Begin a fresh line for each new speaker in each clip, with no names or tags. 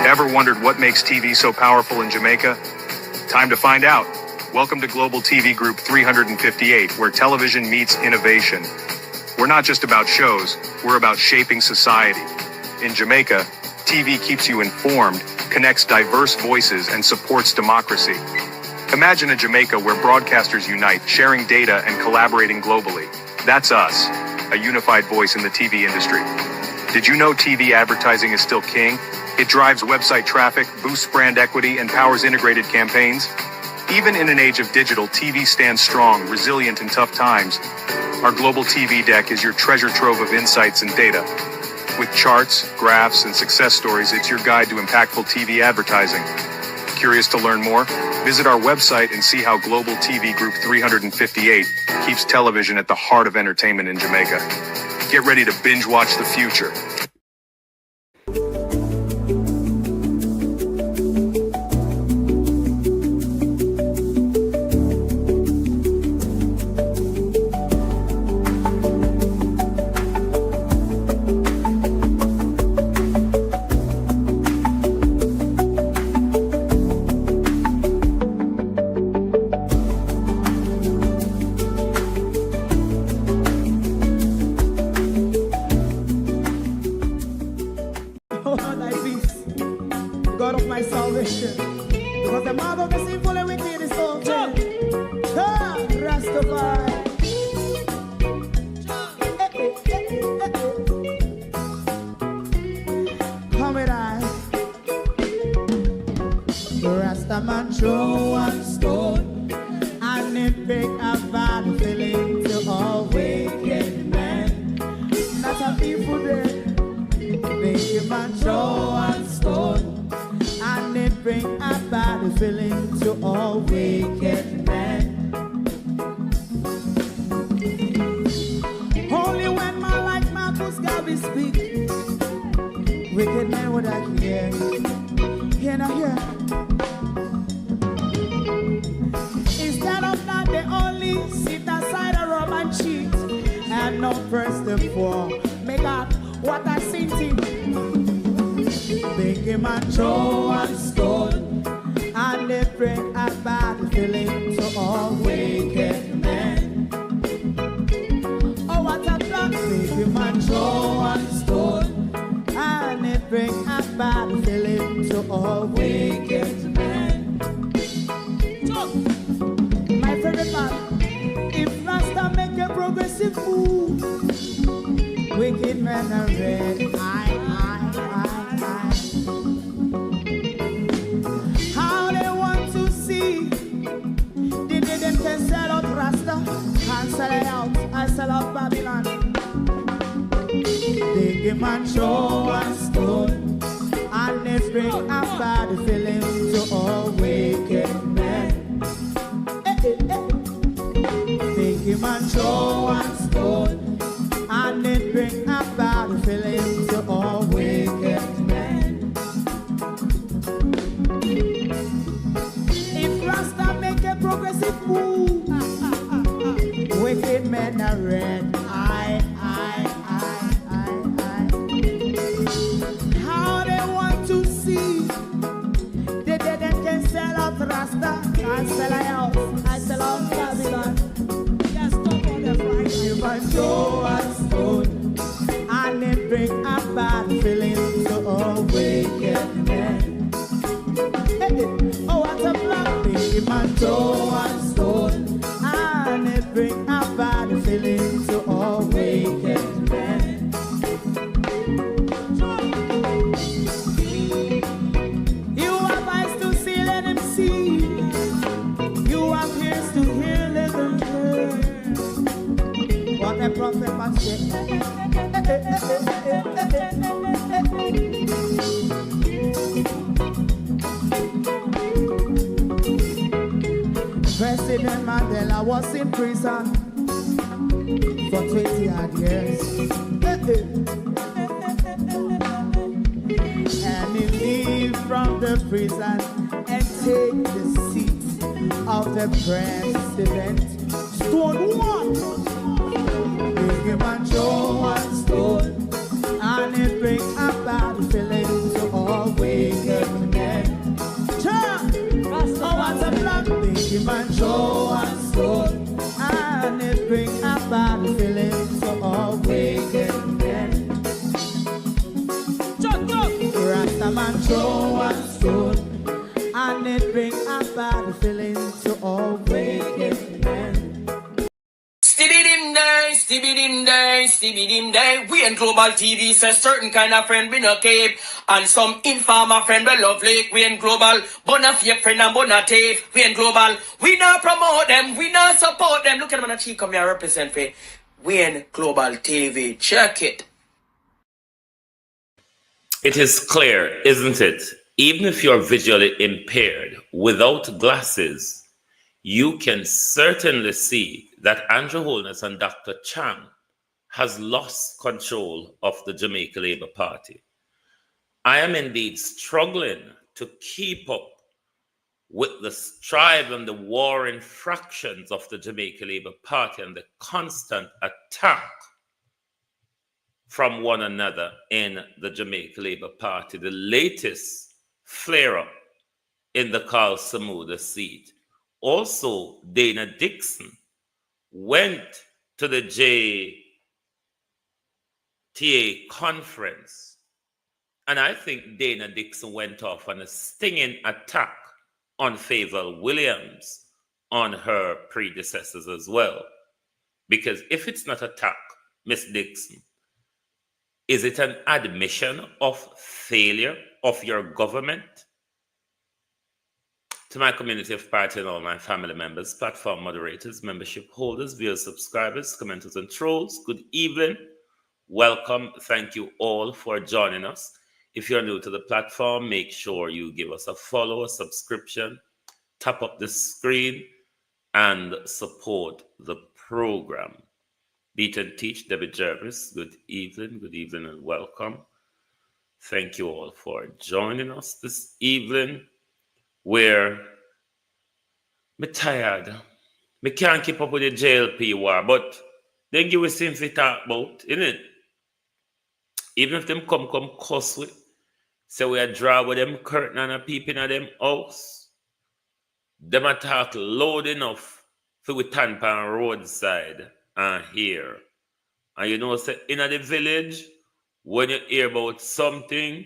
Ever wondered what makes TV so powerful in Jamaica? Time to find out. Welcome to Global TV Group 358, where television meets innovation. We're not just about shows, we're about shaping society. In Jamaica, TV keeps you informed, connects diverse voices, and supports democracy. Imagine a Jamaica where broadcasters unite, sharing data and collaborating globally. That's us, a unified voice in the TV industry. Did you know TV advertising is still king? It drives website traffic, boosts brand equity, and powers integrated campaigns. Even in an age of digital, TV stands strong, resilient in tough times. Our Global TV Deck is your treasure trove of insights and data. With charts, graphs, and success stories, it's your guide to impactful TV advertising. Curious to learn more? Visit our website and see how Global TV Group 358 keeps television at the heart of entertainment in Jamaica. Get ready to binge watch the future.
President Mandela was in prison for 20 odd years. And he leave from the prison and take the seat of the president. Stone one, big him and show one stone, and it bring about the feeling to all wicked a man throw a stone, and it bring a bad feeling to all wicked men.
Stibbidim day, stibbidim day. We in Global TV say certain kind of friend we no keep, and some informer friend we love like. We in Global, bona fake friend and bona tape. We in Global, we not promote them, we not support them. Look at them on the cheek, come here represent for. We in Global TV, check it.
It is clear, isn't it? Even if you're visually impaired without glasses, you can certainly see that Andrew Holness and Dr. Chang has lost control of the Jamaica Labour Party. I am indeed struggling to keep up with the strive and the warring fractions of the Jamaica Labour Party and the constant attack from one another in the Jamaica Labour Party. The latest flare-up in the Carl Samuda seat. Also, Dana Dixon went to the JTA conference, and I think Dana Dixon went off on a stinging attack on FAVAL Williams, on her predecessors as well. Because if it's not attack, Miss Dixon, is it an admission of failure of your government? To my community of party and all my family members, platform moderators, membership holders, viewers, subscribers, commenters, and trolls, good evening. Welcome. Thank you all for joining us. If you're new to the platform, make sure you give us a follow, a subscription, tap up the screen, and support the program. Beat and Teach, Debbie Jervis, good evening, and welcome. Thank you all for joining us this evening, where I'm tired. I can't keep up with the JLP war, but they give us things to talk about, innit? Even if them come cuss with, so we are draw with them curtain and a peeping at them house, them a talk loud enough for we stand on roadside and hear. And you know, say, in the village, when you hear about something,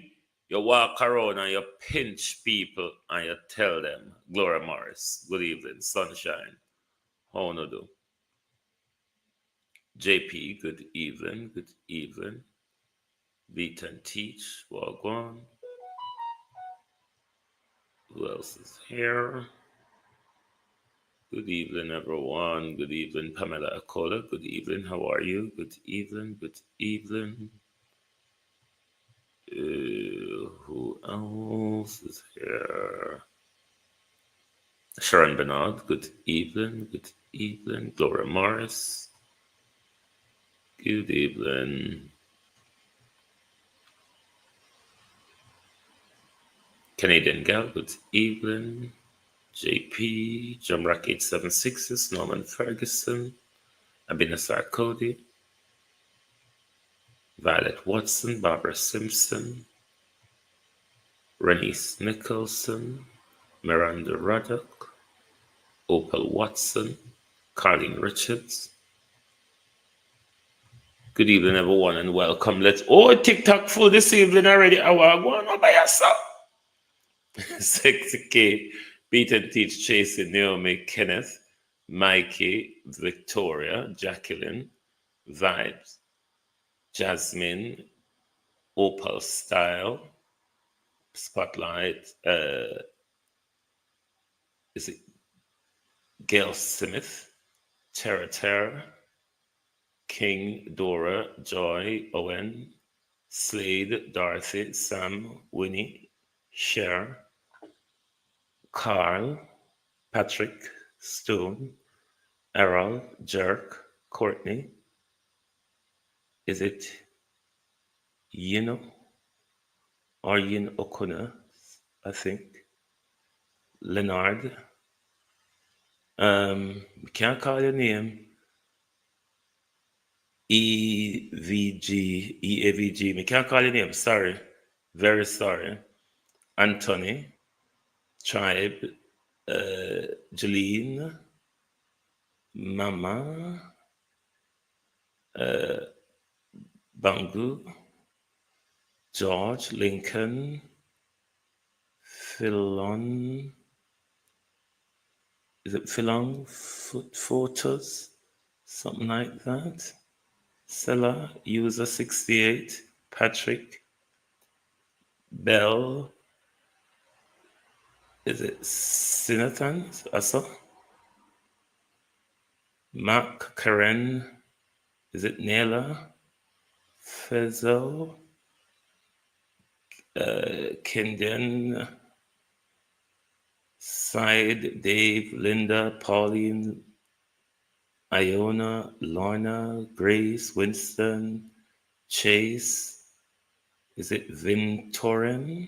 you walk around and you pinch people and you tell them, Gloria Morris, good evening, sunshine. How do you do? JP, good evening. Beat and Teach, walk on. Who else is here? Good evening, everyone. Good evening, Pamela Akola. Good evening. How are you? Good evening. Who else is here? Sharon Bernard. Good evening. Gloria Morris. Good evening. Canadian Gal. Good evening. JP, Jamrock 876, Norman Ferguson, Abinasar Cody, Violet Watson, Barbara Simpson, Renice Nicholson, Miranda Ruddock, Opal Watson, Carlene Richards. Good evening, everyone, and welcome. TikTok full this evening already. I want to go on by yourself. 60K. Beat and Teach, Chasey, Naomi, Kenneth, Mikey, Victoria, Jacqueline, Vibes, Jasmine, Opal Style, Spotlight, is it Gail Smith, Terra, King, Dora, Joy, Owen, Slade, Dorothy, Sam, Winnie, Cher, Carl, Patrick, Stone, Errol, Jerk, Courtney. Is it Yino or Yin Okuna? I think. Leonard. We can't call your name. EAVG. We can't call your name. Sorry. Very sorry. Anthony. Tribe, Jeline, Mama, Bangu, George, Lincoln, Philon. Is it Philon Photos? Something like that. Seller, user 68. Patrick. Bell. Is it Sinatan? Also? Mark, Karen. Is it Naila? Fezel. Kendian. Side, Dave, Linda, Pauline, Iona, Lorna, Grace, Winston, Chase. Is it Vintoren?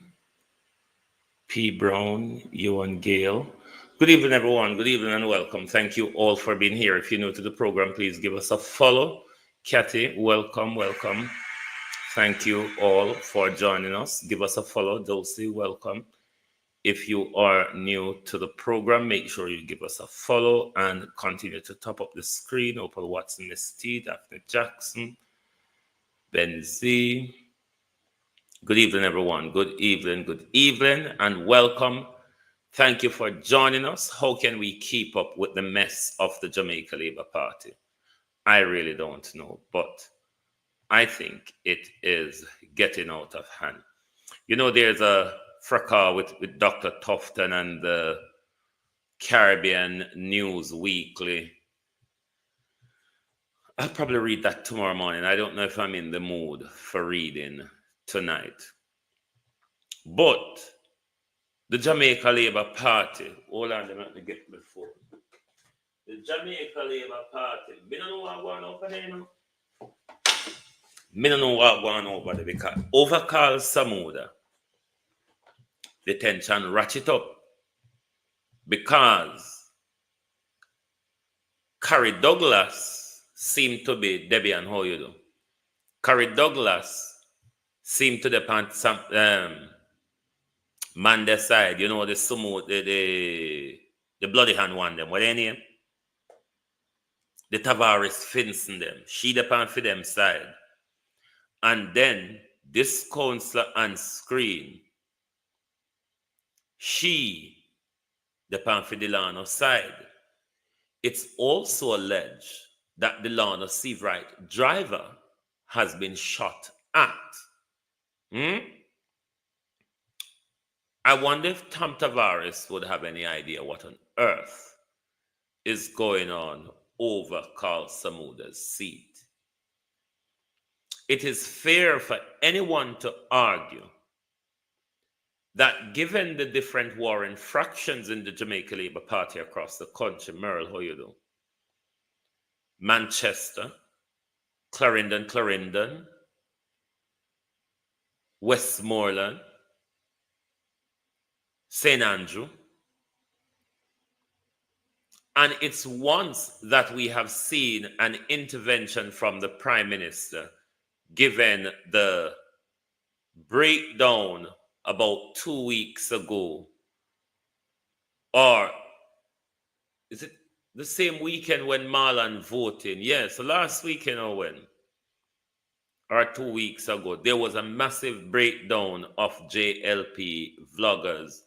P. Brown, Ewan Gale. Good evening, everyone. Good evening and welcome. Thank you all for being here. If you're new to the program, please give us a follow. Kathy, welcome, welcome. Thank you all for joining us. Give us a follow. Dulcie, welcome. If you are new to the program, make sure you give us a follow and continue to top up the screen. Opal Watson, Miss T, Daphne Jackson, Ben Z. Good evening, everyone. Good evening, and welcome. Thank you for joining us. How can we keep up with the mess of the Jamaica Labour Party? I really don't know, but I think it is getting out of hand. You know, there's a fracas with Dr. Tufton and the Caribbean News Weekly. I'll probably read that tomorrow morning. I don't know if I'm in the mood for reading tonight. But the Jamaica Labour Party, hold on, let me get the phone. The Jamaica Labour Party, I don't know what going over there, you know. I don't know what going over there because overcall Samuda, the tension ratchet up because Carrie Douglas seemed to be Debbie and how you do. Carrie Douglas seemed to depend some man their side, you know, the sumo, the bloody hand one them. What their name? The Tavares Finson them. She depend for them side. And then this counselor on screen, she depend for Delano side. It's also alleged that Delano Seabright driver has been shot at. I wonder if Tom Tavares would have any idea what on earth is going on over Carl Samuda's seat. It is fair for anyone to argue that given the different warring fractions in the Jamaica Labour Party across the country, Merle, how you do? Manchester, Clarendon, Westmoreland, St. Andrew. And it's once that we have seen an intervention from the Prime Minister, given the breakdown about 2 weeks ago, or is it the same weekend when Marlon voting? Yes, last weekend or when? Or 2 weeks ago, there was a massive breakdown of JLP vloggers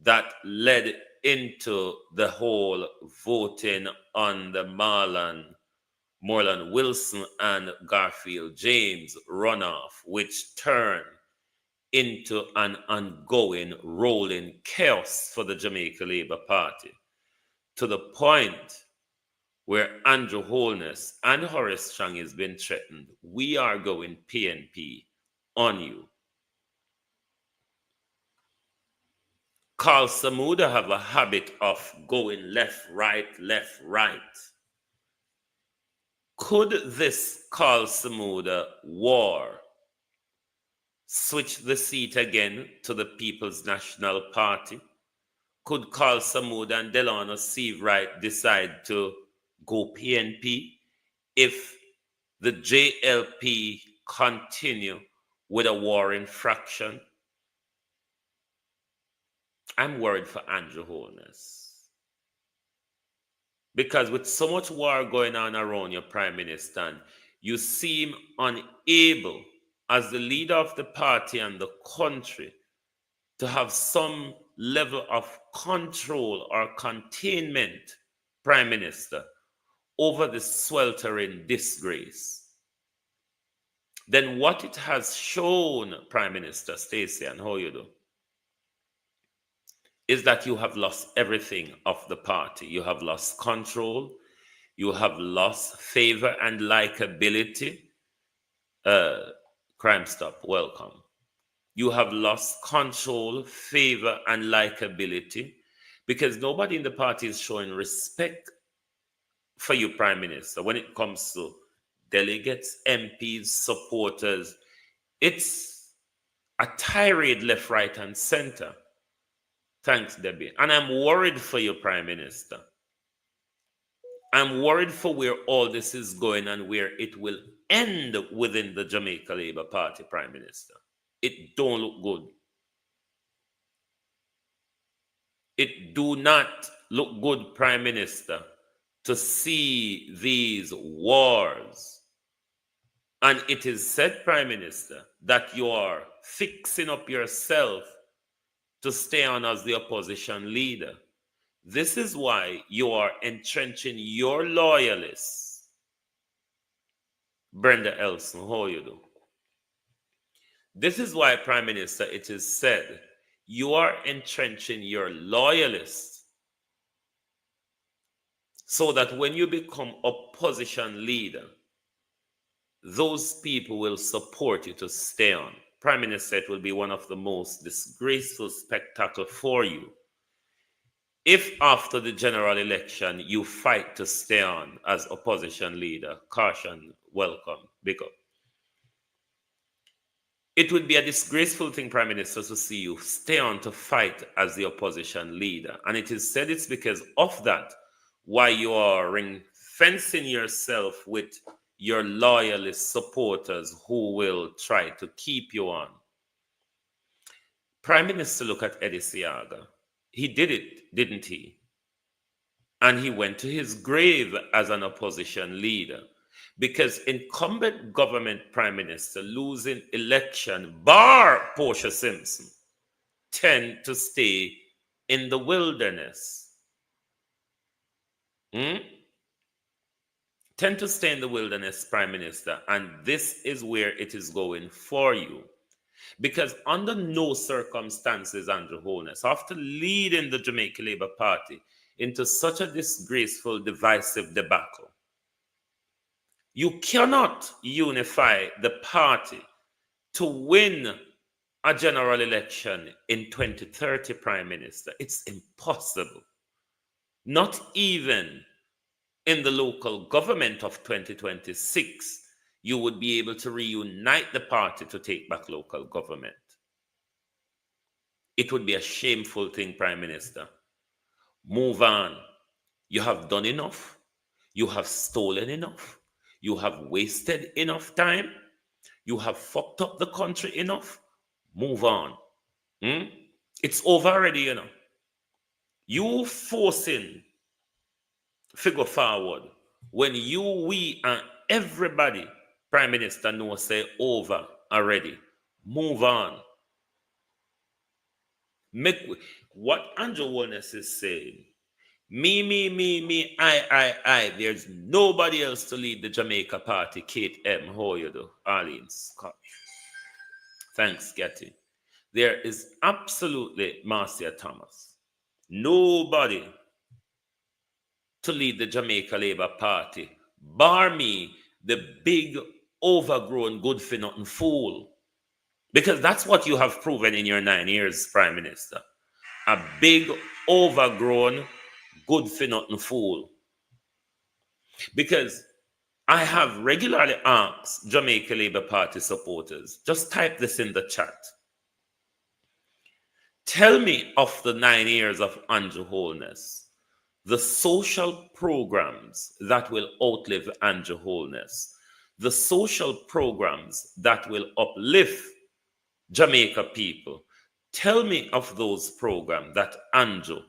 that led into the whole voting on the Moreland Wilson and Garfield James runoff, which turned into an ongoing rolling chaos for the Jamaica Labour Party, to the point where Andrew Holness and Horace Strong has been threatened. We are going PNP on you. Carl Samuda have a habit of going left, right. Could this Carl Samuda war switch the seat again to the People's National Party? Could Carl Samuda and Delano Seabright decide to go PNP if the JLP continue with a warring fraction? I'm worried for Andrew Holness. Because with so much war going on around your Prime Minister, you seem unable, as the leader of the party and the country, to have some level of control or containment, Prime Minister, over the sweltering disgrace, then what it has shown, Prime Minister Stacey, and how you do, is that you have lost everything of the party. You have lost control. You have lost favor and likability. Crime Stop, welcome. You have lost control, favor, and likability because nobody in the party is showing respect for you, Prime Minister, when it comes to delegates, MPs, supporters. It's a tirade left, right, and center. Thanks, Debbie. And I'm worried for you, Prime Minister. I'm worried for where all this is going and where it will end within the Jamaica Labour Party, Prime Minister. It don't look good. It do not look good, Prime Minister, to see these wars. And it is said, Prime Minister, that you are fixing up yourself to stay on as the opposition leader. This is why you are entrenching your loyalists. Brenda Elson, how you do? This is why, Prime Minister, it is said you are entrenching your loyalists so that when you become opposition leader, those people will support you to stay on. Prime Minister, it will be one of the most disgraceful spectacle for you if after the general election you fight to stay on as opposition leader. Caution, welcome, big up. It would be a disgraceful thing, Prime Minister, to see you stay on to fight as the opposition leader. And it is said it's because of that why you are ring-fencing yourself with your loyalist supporters who will try to keep you on. Prime Minister, look at Eddie Siaga. He did it, didn't he? And he went to his grave as an opposition leader because incumbent government Prime Minister losing election, bar Portia Simpson, tend to stay in the wilderness. Tend to stay in the wilderness, Prime Minister, and this is where it is going for you. Because under no circumstances, Andrew Holness, after leading the Jamaica Labour Party into such a disgraceful, divisive debacle, you cannot unify the party to win a general election in 2030, Prime Minister. It's impossible. Not even in the local government of 2026, you would be able to reunite the party to take back local government. It would be a shameful thing, Prime Minister. Move on. You have done enough. You have stolen enough. You have wasted enough time. You have fucked up the country enough. Move on. It's over already, you know. You forcing figure forward when you, we, and everybody, Prime Minister, know say over already. Move on. Make what Andrew Wellness is saying. Me, I. There's nobody else to lead the Jamaica party. Kate M. How you do? Arlene Scott. Thanks, Getty. There is absolutely Marcia Thomas. Nobody to lead the Jamaica Labour Party. Bar me, the big, overgrown, good-for-nothing fool. Because that's what you have proven in your 9 years, Prime Minister. A big, overgrown, good-for-nothing fool. Because I have regularly asked Jamaica Labour Party supporters, just type this in the chat. Tell me of the 9 years of Andrew Holness, the social programs that will outlive Andrew Holness, the social programs that will uplift Jamaica people. Tell me of those programs that Andrew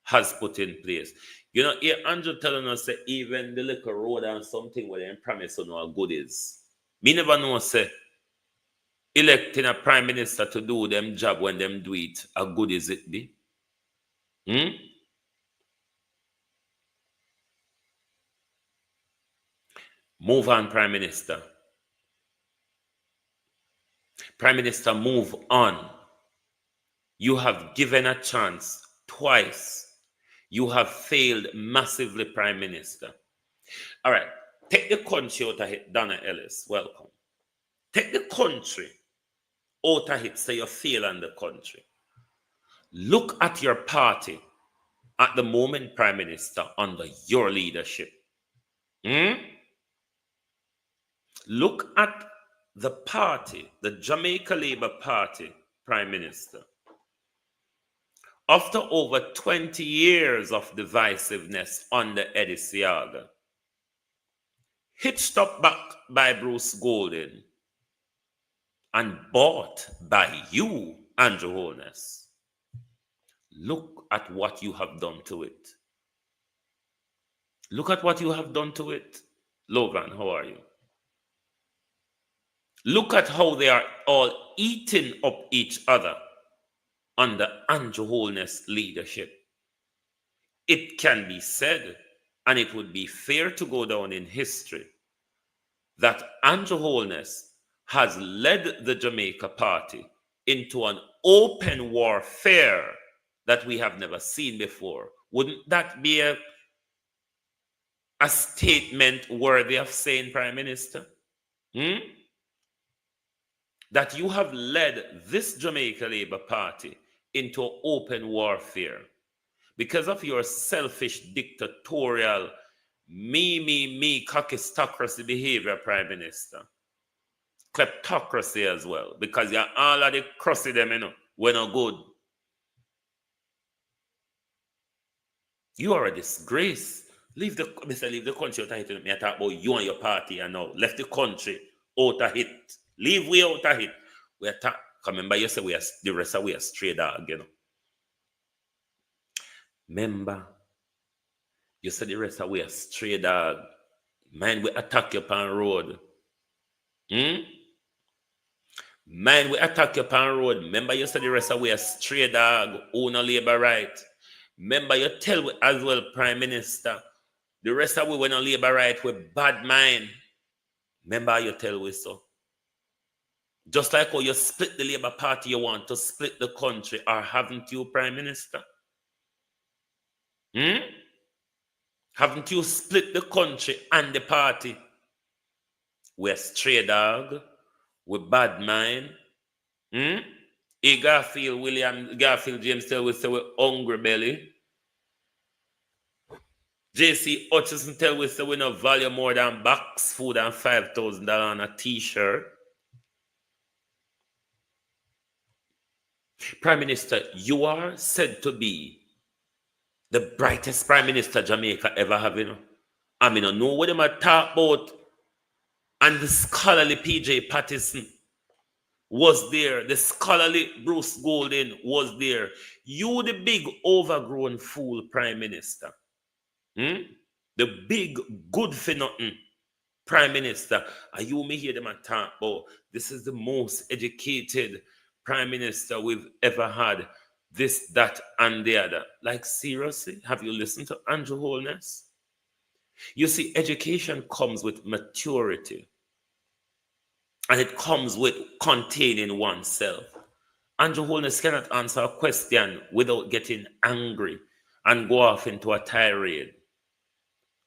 has put in place. You know, here Andrew telling us that even the little road and something where they promise on how good is. Me never know, say, electing a prime minister to do them job when them do it, how good is it be? Move on, Prime Minister. Prime Minister, move on. You have given a chance twice. You have failed massively, Prime Minister. All right, take the country out of it, Donna Ellis. Welcome. Take the country out of it so you fail on the country. Look at your party at the moment, Prime Minister, under your leadership. Look at the party, the Jamaica Labour Party, Prime Minister. After over 20 years of divisiveness under Eddie Seaga, hitched up back by Bruce Golden, and bought by you, Andrew Holness. Look at what you have done to it. Look at what you have done to it. Logan, how are you? Look at how they are all eating up each other under Andrew Holness' leadership. It can be said, and it would be fair to go down in history, that Andrew Holness has led the Jamaica Party into an open warfare that we have never seen before. Wouldn't that be a statement worthy of saying, Prime Minister? That you have led this Jamaica Labour Party into open warfare because of your selfish, dictatorial, me, cockistocracy behavior, Prime Minister. Kleptocracy as well, because you're all of the crossy them, we're not good. You are a disgrace. Leave the country out of it. Me talk about you and your party and now. Left the country out of it. Leave we out of it. We are remember you say we are the rest of we are stray dog, Remember, you said the rest of we are stray dog. Man, we attack you upon road. Man, we attack you upon road. Remember, you said the rest of we are stray dog, own a labor right. Remember, you tell we as well, Prime Minister, the rest of we went on labor right with bad mind. Remember, you tell we so. Just like how you split the Labour Party, you want to split the country, or haven't you, Prime Minister? Haven't you split the country and the party? We're stray dog, with bad mind. Garfield James tell we say we're hungry belly. JC Hutchison tell we say we no value more than box food and $5,000 on a t-shirt. Prime Minister, you are said to be the brightest Prime Minister Jamaica ever have, I mean, I know what them are talk about. And the scholarly PJ Patterson was there. The scholarly Bruce Golden was there. You the big overgrown fool Prime Minister. The big good for nothing Prime Minister. And you may hear them talk about this is the most educated Prime Minister we've ever had. This, that, and the other. Like, seriously? Have you listened to Andrew Holness? You see, education comes with maturity. And it comes with containing oneself. Andrew Holness cannot answer a question without getting angry and go off into a tirade.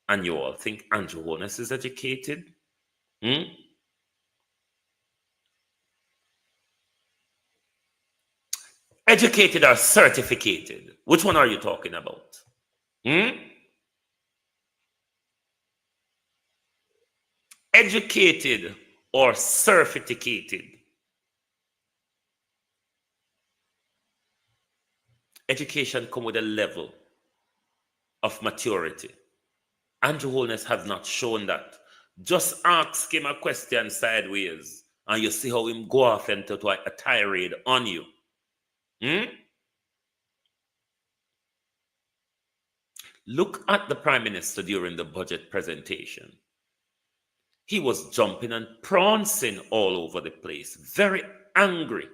And you all think Andrew Holness is educated? Educated or certificated? Which one are you talking about? Educated or certificated? Education comes with a level of maturity. Andrew Holness has not shown that. Just ask him a question sideways and you see how him go off into a tirade on you. Look at the Prime Minister during the budget presentation. He was jumping and prancing all over the place, very angry.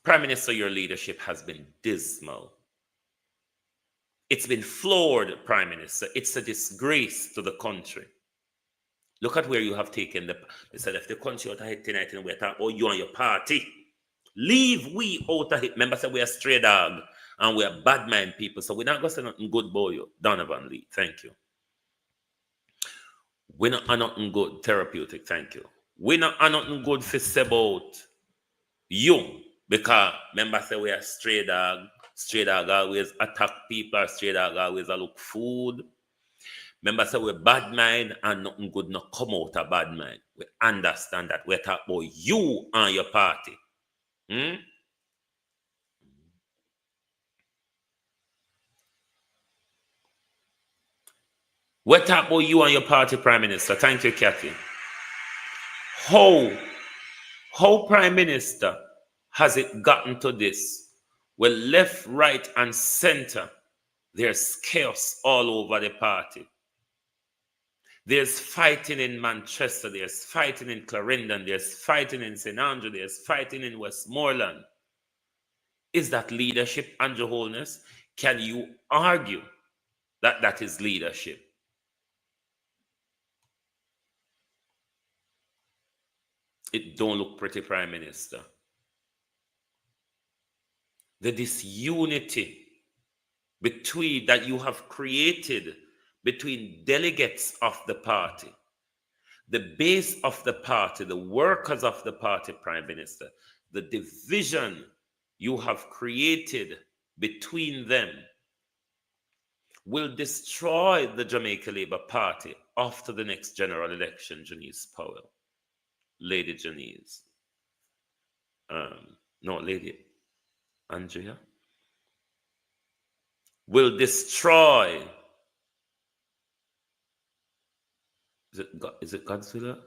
Prime Minister, your leadership has been dismal. It's been flawed, Prime Minister. It's a disgrace to the country. Look at where you have taken they said if the country out of it tonight and we talk about you and your party. Leave we out of it. Remember, say we are stray dog and we are bad mind people. So we're not going to say nothing good about you. Donovan Lee, thank you. We're not nothing good therapeutic, thank you. We're not nothing good for say about you. Because remember, say we are stray dog. Stray dog always attack people, or stray dog always look food. Remember, say we're bad mind and nothing good not come out of bad mind. We understand that. We're talking about you and your party. We're talking about you and your party, Prime Minister. Thank you, Kathy. How, Prime Minister, has it gotten to this? Well, left, right, and center, there's chaos all over the party. There's fighting in Manchester, there's fighting in Clarendon, there's fighting in St. Andrew, there's fighting in Westmoreland. Is that leadership, Andrew Holness? Can you argue that that is leadership? It don't look pretty, Prime Minister. The disunity that you have created between delegates of the party, the base of the party, the workers of the party, Prime Minister, the division you have created between them will destroy the Jamaica Labour Party after the next general election, Janice Powell. Lady Janice. No, Lady Andrea. Will destroy. Is it Godzilla?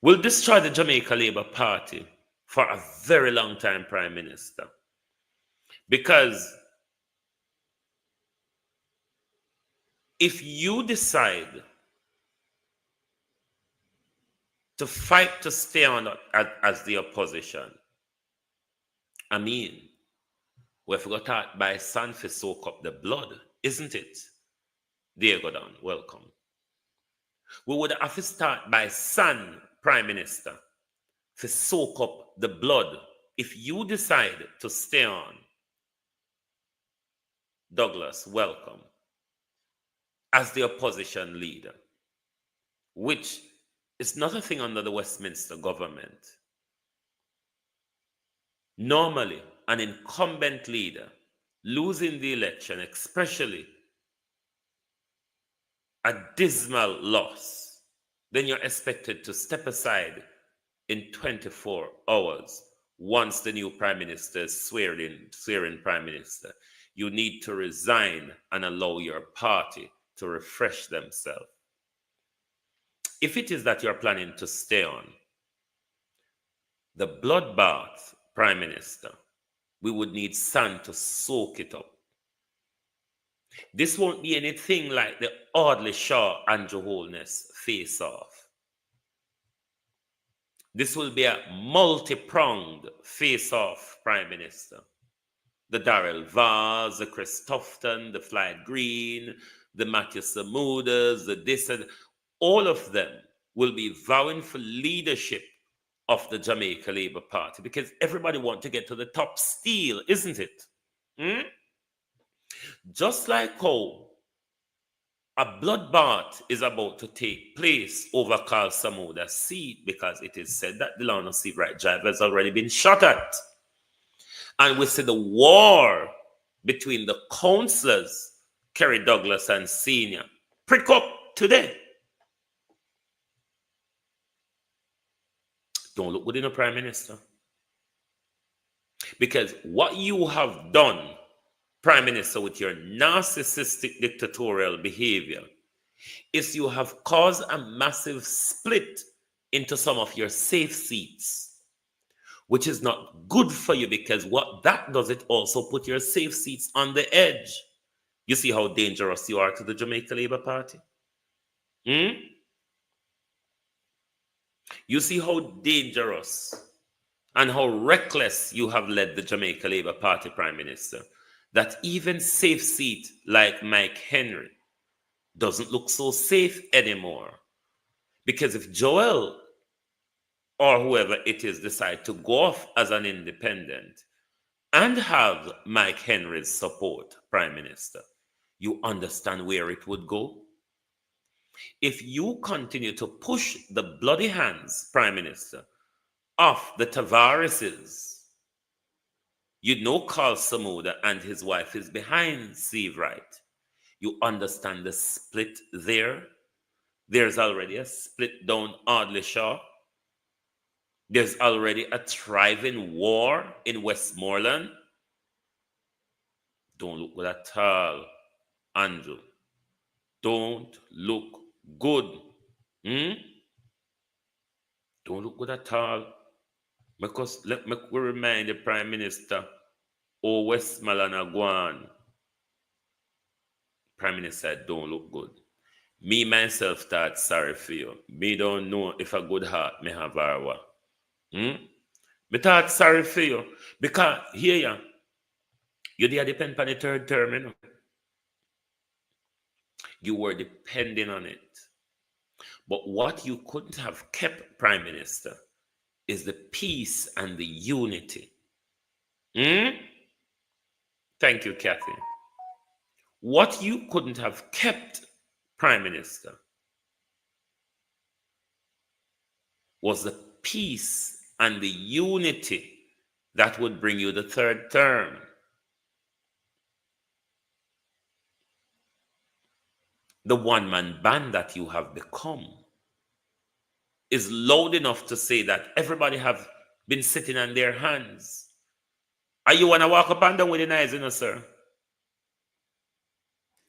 Will destroy the Jamaica Labour Party for a very long time, Prime Minister. Because if you decide to fight to stay on as the opposition, I mean, we've got taught by son to soak up the blood, isn't it? Diego Don, welcome. We would have to start by son, Prime Minister, to soak up the blood. If you decide to stay on, Douglas, welcome, as the opposition leader, which is not a thing under the Westminster government. Normally, an incumbent leader losing the election, especially a dismal loss, then you're expected to step aside in 24 hours once the new Prime Minister is swearing Prime Minister. You need to resign and allow your party to refresh themselves. If it is that you're planning to stay on, the bloodbath, Prime Minister, we would need sun to soak it up. This won't be anything like the Audley Shaw Andrew Holness face-off. This will be a multi-pronged face-off, Prime Minister. The Darrell Vaz, the Chris Tufton, the Floyd Green, the Matthew Samudas, the Dixon, all of them will be vowing for leadership of the Jamaica Labour Party because everybody wants to get to the top still, isn't it? Just like how a bloodbath is about to take place over Carl Samuda's seat because it is said that the Delano seat right driver has already been shot at. And we see the war between the councillors, Kerry Douglas and Senior, prick up today. Don't look within a Prime Minister. Because what you have done, Prime Minister, with your narcissistic dictatorial behavior, is you have caused a massive split into some of your safe seats, which is not good for you because what that does, it also put your safe seats on the edge. You see how dangerous you are to the Jamaica Labour Party? Hmm? You see how dangerous and how reckless you have led the Jamaica Labour Party, Prime Minister, that even safe seat like Mike Henry doesn't look so safe anymore. Because if Joel or whoever it is decide to go off as an independent and have Mike Henry's support, Prime Minister, you understand where it would go? If you continue to push the bloody hands, Prime Minister, of the Tavarises, you know Carl Samuda and his wife is behind Steve Wright. You understand the split there? There's already a split down Audley Shaw. There's already a thriving war in Westmoreland. Don't look good at all, Andrew. Don't look good. Hmm? Don't look good at all. Because let me remind the Prime Minister, oh, Westmoreland are gone. Prime Minister don't look good. Me myself thought sorry for you. Me don't know if a good heart may have our. Me thought sorry for you. Because here you did depend on the third term, you know. You were depending on it. But what you couldn't have kept, Prime Minister, is the peace and the unity. Thank you, Kathy. What you couldn't have kept, Prime Minister, was the peace and the unity that would bring you the third term. The one-man band that you have become is loud enough to say that everybody have been sitting on their hands. Are you want to walk up and down with the knives, you know, sir?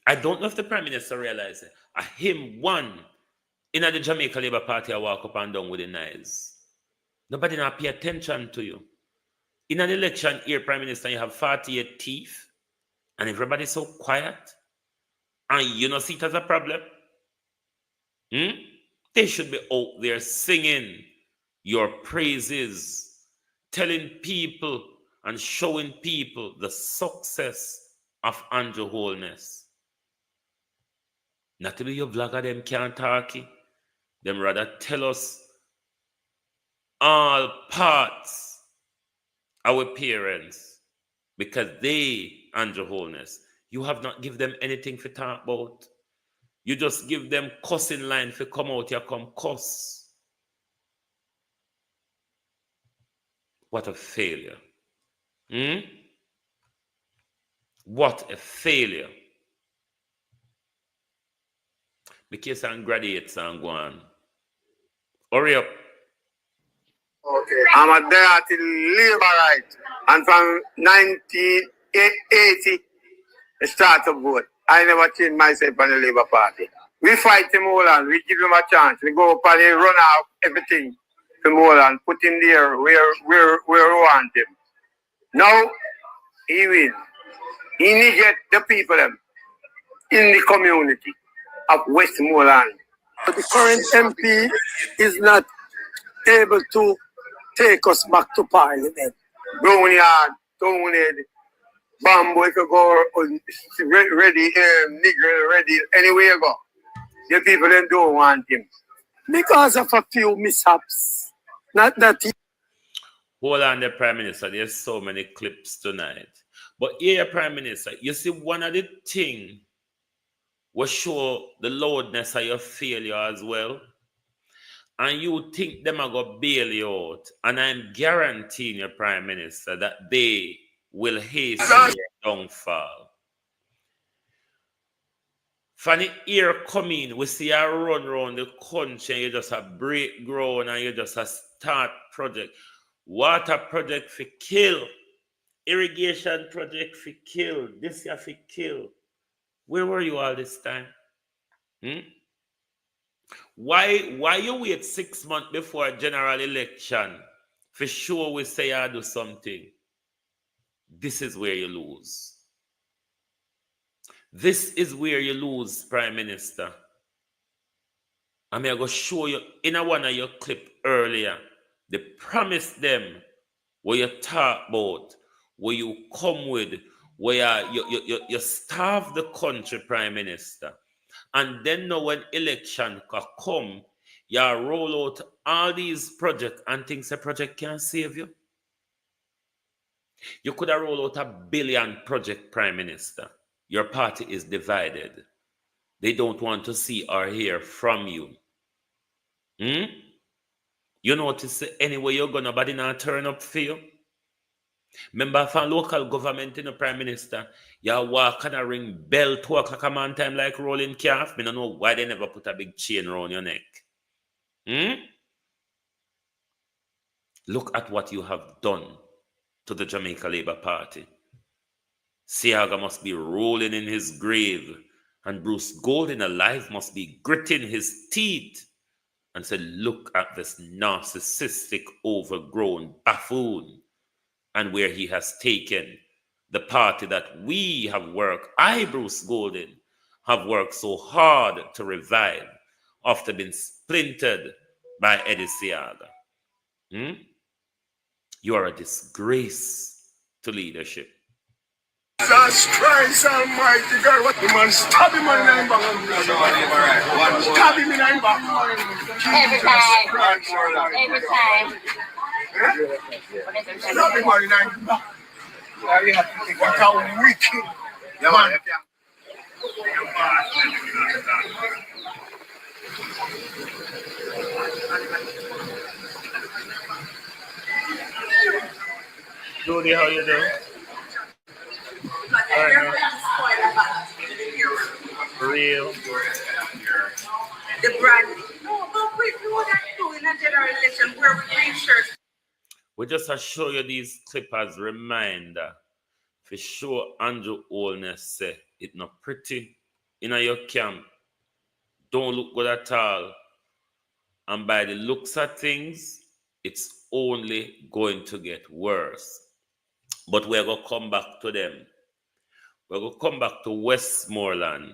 I don't know if the Prime Minister realizes it. Him one in the Jamaica Labour Party, I walk up and down with the knives. Nobody not pay attention to you. In an election here, Prime Minister, you have 48 teeth, and everybody's so quiet, and you don't see it as a problem. They should be out there singing your praises, telling people and showing people the success of Andrew Holness. Not to be your vlogger, them can't talk. Them rather tell us all parts our parents, because they, Andrew Holness, you have not give them anything to talk about. You just give them cussing line for come out here, come cuss. What a failure. What a failure. Because I'm graduates and go on. Hurry up.
Okay. I'm a there till labor right. And from 1980, I started to vote. I never changed myself on the Labour Party. We fight him all and we give him a chance. We go up and he run out everything from all and put him there where we want him. Now he win. He needed the people in the community of Westmoreland. But the current MP is not able to take us back to Parliament. Brownyard, Townhead, Bamboo, if you go ready, Nigger, ready, anywhere you go. The people then don't want him. Because of a few mishaps. Not that he...
Hold on there, Prime Minister. There's so many clips tonight. But here, Prime Minister, you see one of the things will show the loudness of your failure as well. And you think them are going to bail you out. And I'm guaranteeing you, Prime Minister, that they will hasten your downfall. From the year coming, we see a run around the country and you just a break ground and you just a start project. Water project for kill. Irrigation project for kill. This year for kill. Where were you all this time? Why you wait 6 months before a general election for sure we say I do something? This is where you lose. This is where you lose, Prime Minister. I'm going to show you in one of your clip earlier, the promise them where you talk about, where you come with, where you starve the country, Prime Minister. And then now when election come, you roll out all these projects and things a project can save you. You could have rolled out $1 billion project, Prime Minister. Your party is divided. They don't want to see or hear from you. You notice anyway you're going, nobody not turn up for you. Remember from local government in the Prime Minister, you walk and ring bell 2 o'clock a man time like rolling calf. I don't know why they never put a big chain around your neck. Look at what you have done to the Jamaica Labour Party. Siaga must be rolling in his grave, and Bruce Golden alive must be gritting his teeth and say, look at this narcissistic, overgrown buffoon, and where he has taken the party that we have worked, I, Bruce Golden, have worked so hard to revive after being splintered by Eddie Siaga. You are a disgrace to leadership.
Jesus Christ Almighty God, what the man stab him in the back. Stab him in the back.
Every time. Every time.
Stab him in the back. What a wicked man.
Judy, how you doing? Real.
The brand. No, but we know that too in a general election where we green shirts.
We just show you these clips as reminder. For sure, Andrew Holness say it not pretty in your camp. Don't look good at all. And by the looks of things, it's only going to get worse. But we're going to come back to them. We're going to come back to Westmoreland.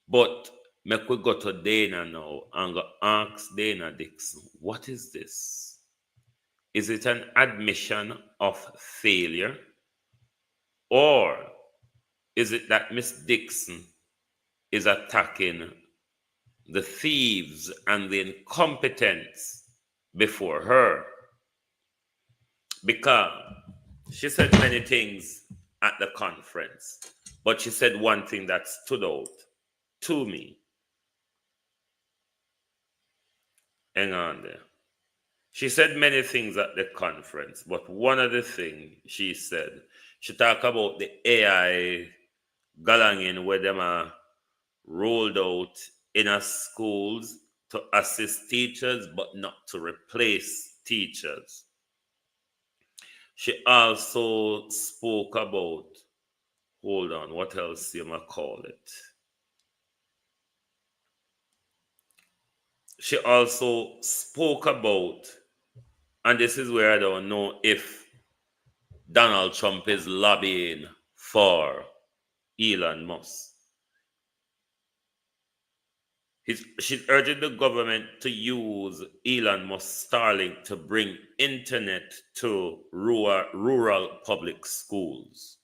But make we go to Dana now and go ask Dana Dixon, what is this? Is it an admission of failure? Or is it that Miss Dixon is attacking the thieves and the incompetence before her? Because she said many things at the conference, but she said one thing that stood out to me. Hang on there. She said many things at the conference, but one of the things she said, she talked about the AI galangin where them are rolled out in our schools to assist teachers, but not to replace teachers. She also spoke about, hold on, what else you might call it? She also spoke about, and this is where I don't know if Donald Trump is lobbying for Elon Musk. She's urging the government to use Elon Musk Starlink to bring internet to rural public schools.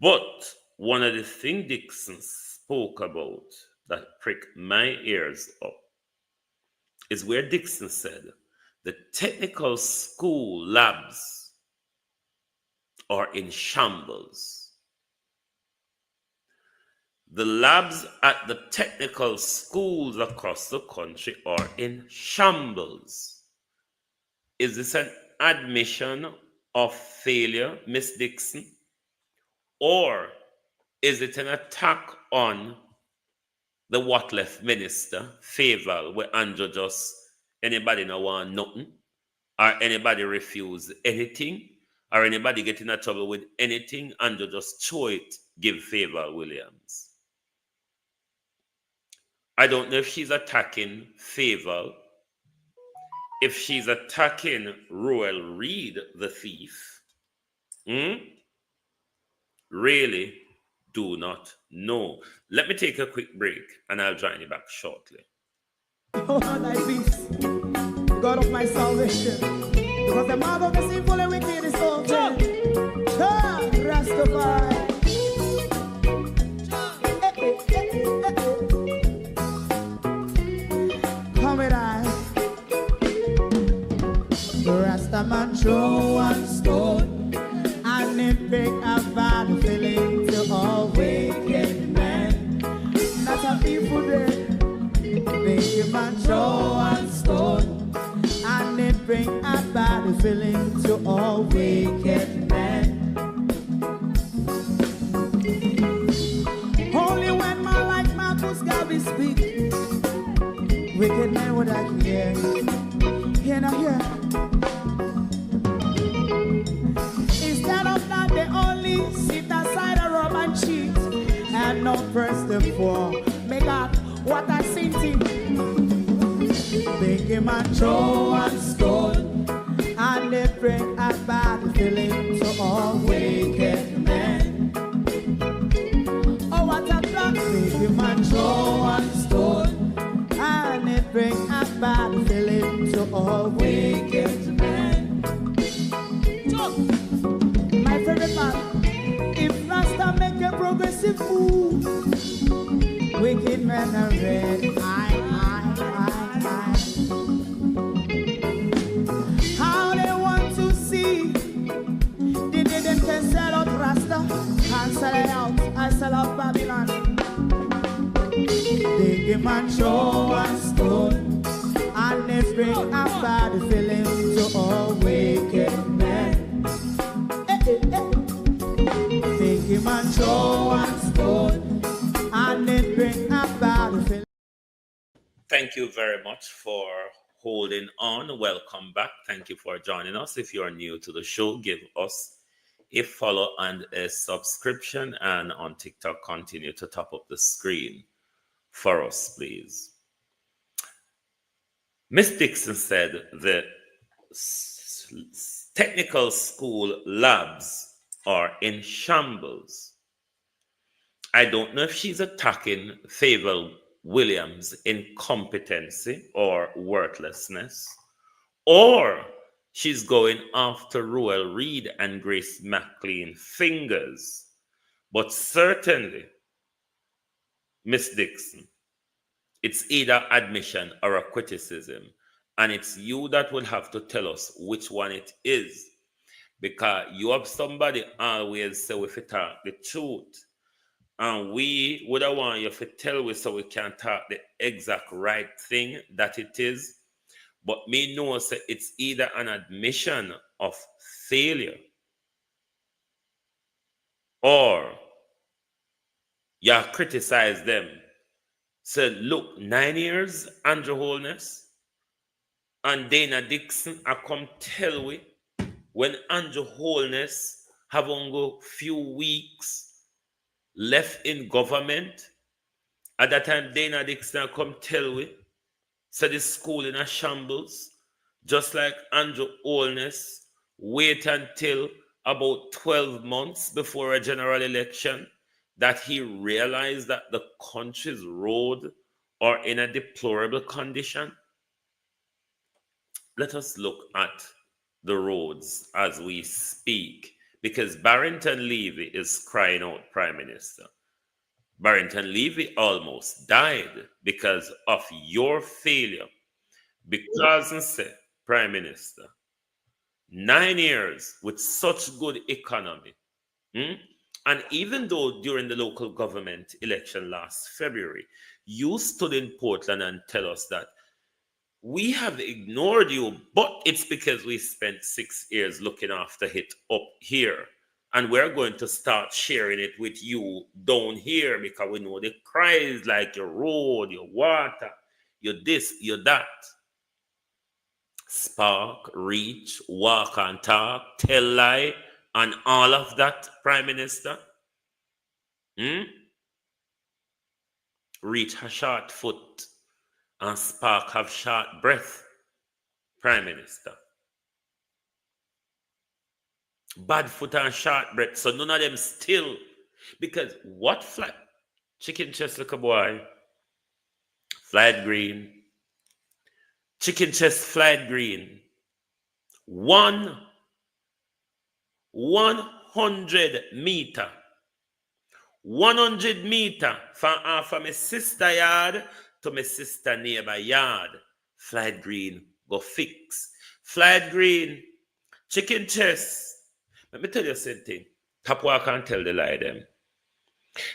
But one of the things Dixon spoke about that pricked my ears up is where Dixon said the technical school labs are in shambles. The labs at the technical schools across the country are in shambles. Is this an admission of failure, Miss Dixon? Or is it an attack on the what left minister, FAVAL, where Andrew just, anybody no want nothing, or anybody refuse anything, or anybody get in trouble with anything, Andrew just throw it, give FAVAL Williams? I don't know if she's attacking FAVAL, if she's attacking Ruel Reid, the thief. Really? do not know. Let me take a quick break and I'll join you back shortly.
Oh, thy peace, the God of my salvation. Because the mouth of the sinful and wicked is open. Rastafari. Come with I. Rastaman throw one stone and it bring a bad feeling to all wicked men. Not a people there. Make a man throw one stone and it bring a bad feeling to all wicked men. Only when man like Marcus Garvey speak, wicked men would I hear. Hear now hear. Instead of that they only sit aside a rub and cheat and not press the poor. Make up what I seen to make him a throw and stone and they bring a bad feeling to all wicked men. Oh, what a plan! Make him a throw and stone and they bring a bad feeling to all wicked men. My favorite man, if Rasta make a progressive move, wicked men are red. How they want to see the day them can sell out Rasta and sell it out and sell out Babylon. They give man show and stone and they bring a bad feeling to all wicked men. They give man show and stone and they bring a bad feeling.
Thank you very much for holding on. Welcome back. Thank you for joining us. If you are new to the show, give us a follow and a subscription. And on TikTok, continue to top up the screen for us, please. Miss Dixon said the technical school labs are in shambles. I don't know if she's attacking FAVAL Williams' incompetency or worthlessness, or she's going after Ruel, Reid, and Grace McLean fingers. But certainly, Miss Dixon, it's either admission or a criticism, and it's you that will have to tell us which one it is, because you have somebody always say if you talk the truth. And we would have want you to tell us so we can talk the exact right thing that it is. But me know say it's either an admission of failure or you criticize them. So look, 9 years, Andrew Holness and Dana Dixon I come tell we when Andrew Holness have only few weeks left in government. At that time, Dana Dixon come tell we, so the school in a shambles, just like Andrew Holness, wait until about 12 months before a general election that he realized that the country's roads are in a deplorable condition. Let us look at the roads as we speak, because Barrington Levy is crying out, Prime Minister. Barrington Levy almost died because of your failure. Because, say, Prime Minister, 9 years with such good economy, and even though during the local government election last February, you stood in Portland and tell us that we have ignored you, but it's because we spent 6 years looking after it up here. And we're going to start sharing it with you down here because we know the cries like your road, your water, your this, your that. Spark, reach, walk and talk, tell lie, and all of that, Prime Minister. Reach have short foot and Spark have short breath, Prime Minister. Bad foot and short breath, so none of them still Because what flat chicken chest, look a boy, flat green, chicken chest, flat green, 100 meter. 100 meter from my sister yard to my sister neighbor yard. Flat green, go fix. Flat green, chicken chest. Let me tell you something. Top walk and tell the lie them.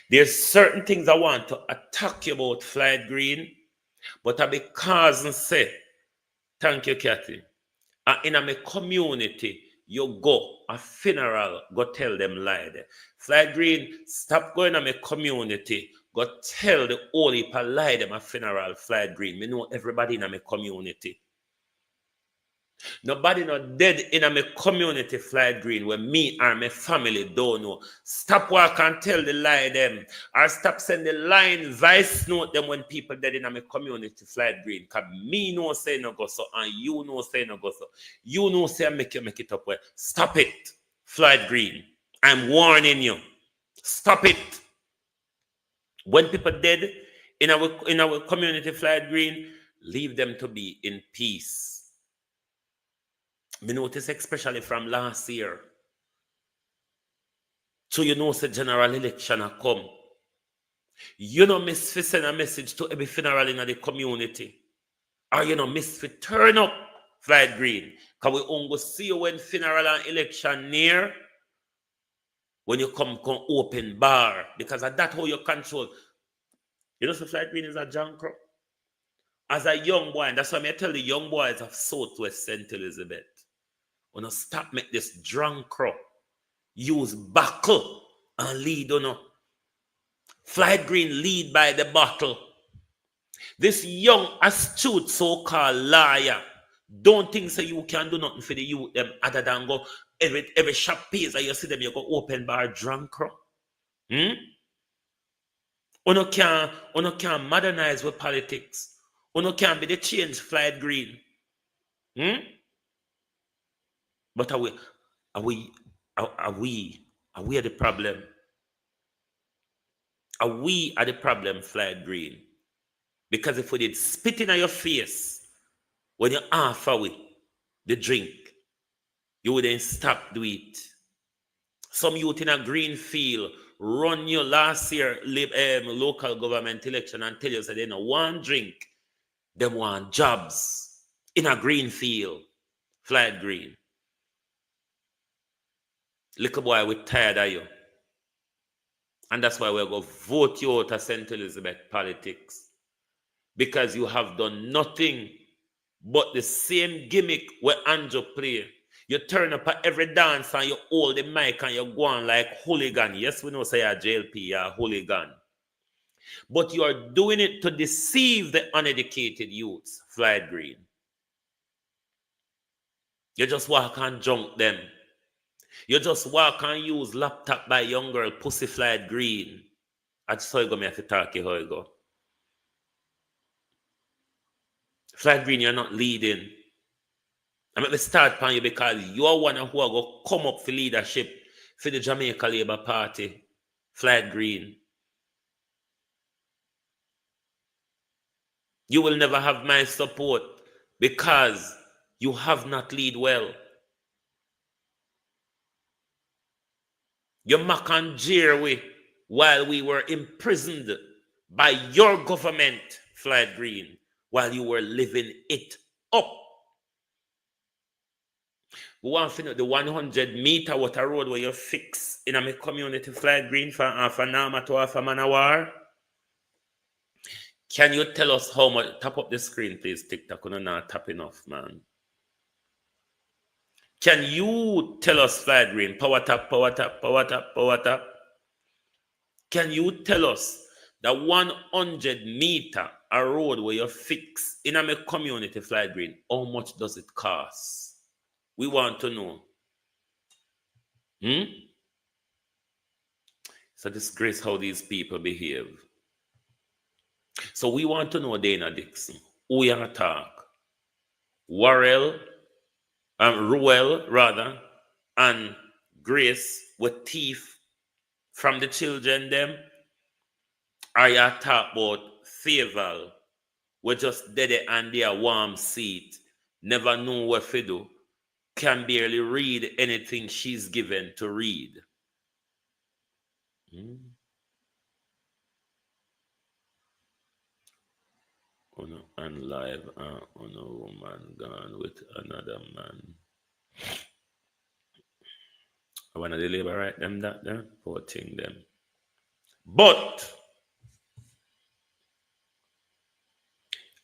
There's certain things I want to attack you about flat green, but I because and say, thank you, Kathy. In my community, you go a funeral, go tell them lie there. Flat green, stop going to my community, go tell the old people lie them a funeral. Flat green, me know everybody in my community. Nobody not dead in my community. Flat green where me or my family don't know. Stop walk and tell the lie them, or stop send the line vice note them when people dead in my community. Flat green, cause me no say no go so, and you no say no go so. You no say I make it up well. Stop it, flat green. I'm warning you. Stop it. When people dead in our community, flat green, leave them to be in peace. Me notice especially from last year. So you know the general election a come. You know miss fi send a message to every funeral in the community. Or you know miss fi turn up flat green. Cause we only see you when funeral and election near. When you come open bar. Because that's how you control. You know so flat green is a junk crop. As a young boy, and that's why I tell the young boys of Southwest St. Elizabeth. When you stop make this drunk crop, use buckle and lead on. Flight green lead by the bottle. This young astute so-called liar don't think so you can do nothing for the youth them other than go every shop pays and you see them you go open bar drunk crop. Uno can modernize with politics. Uno can be the change flight green. But are we the problem? Are we the problem, flag green? Because if we did spit in your face when you offer with the drink, you wouldn't stop do it. Some youth in a green field run you last year local government election and tell you that they don't want drink, they want jobs in a green field, flag green. Little boy, we're tired of you. And that's why we're going to vote you out of St. Elizabeth politics. Because you have done nothing but the same gimmick where Andrew play. You turn up at every dance and you hold the mic and you go on like hooligan. Yes, we know say you're JLP, you're a hooligan. But you are doing it to deceive the uneducated youths, flight green. You just walk and junk them. You just walk and use laptop by young girl, pussy flight green. I just saw you go, me have to talk you how you go. Flight green, you're not leading. I'm going to start upon you because you're one who are going to come up for leadership for the Jamaica Labour Party. Flight green. You will never have my support because you have not lead well. You mock and jeer we while we were imprisoned by your government, flight green, while you were living it up. We want to know the 100 meter water road where you fix in a community, flight green, from half an hour to half a man hour. Can you tell us how much? Tap up the screen, please, TikTok. You're not tapping off, man. Can you tell us, flight green, power tap, power tap, power tap, power tap? Can you tell us the 100 meter a road where you fix in a community, flight green, how much does it cost? We want to know. It's a disgrace how these people behave. So we want to know, Dana Dixon, who you attack? Ruel, and Grace with teeth from the children them, or you talk about FAVAL, we just dead it and they a warm seat, never know what to do, can barely read anything she's given to read. And live on a woman gone with another man. I want to labor right them that there, poor thing them. But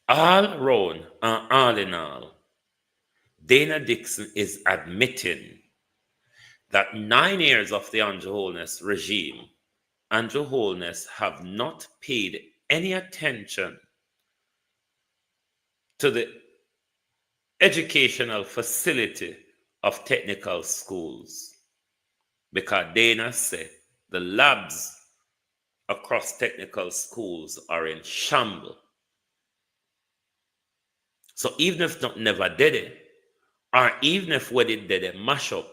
all round and all in all, Dana Dixon is admitting that 9 years of the Andrew Holness regime, Andrew Holness have not paid any attention to the educational facility of technical schools. Because Dana said the labs across technical schools are in shambles. So even if not never did it, or even if what it did it mash up,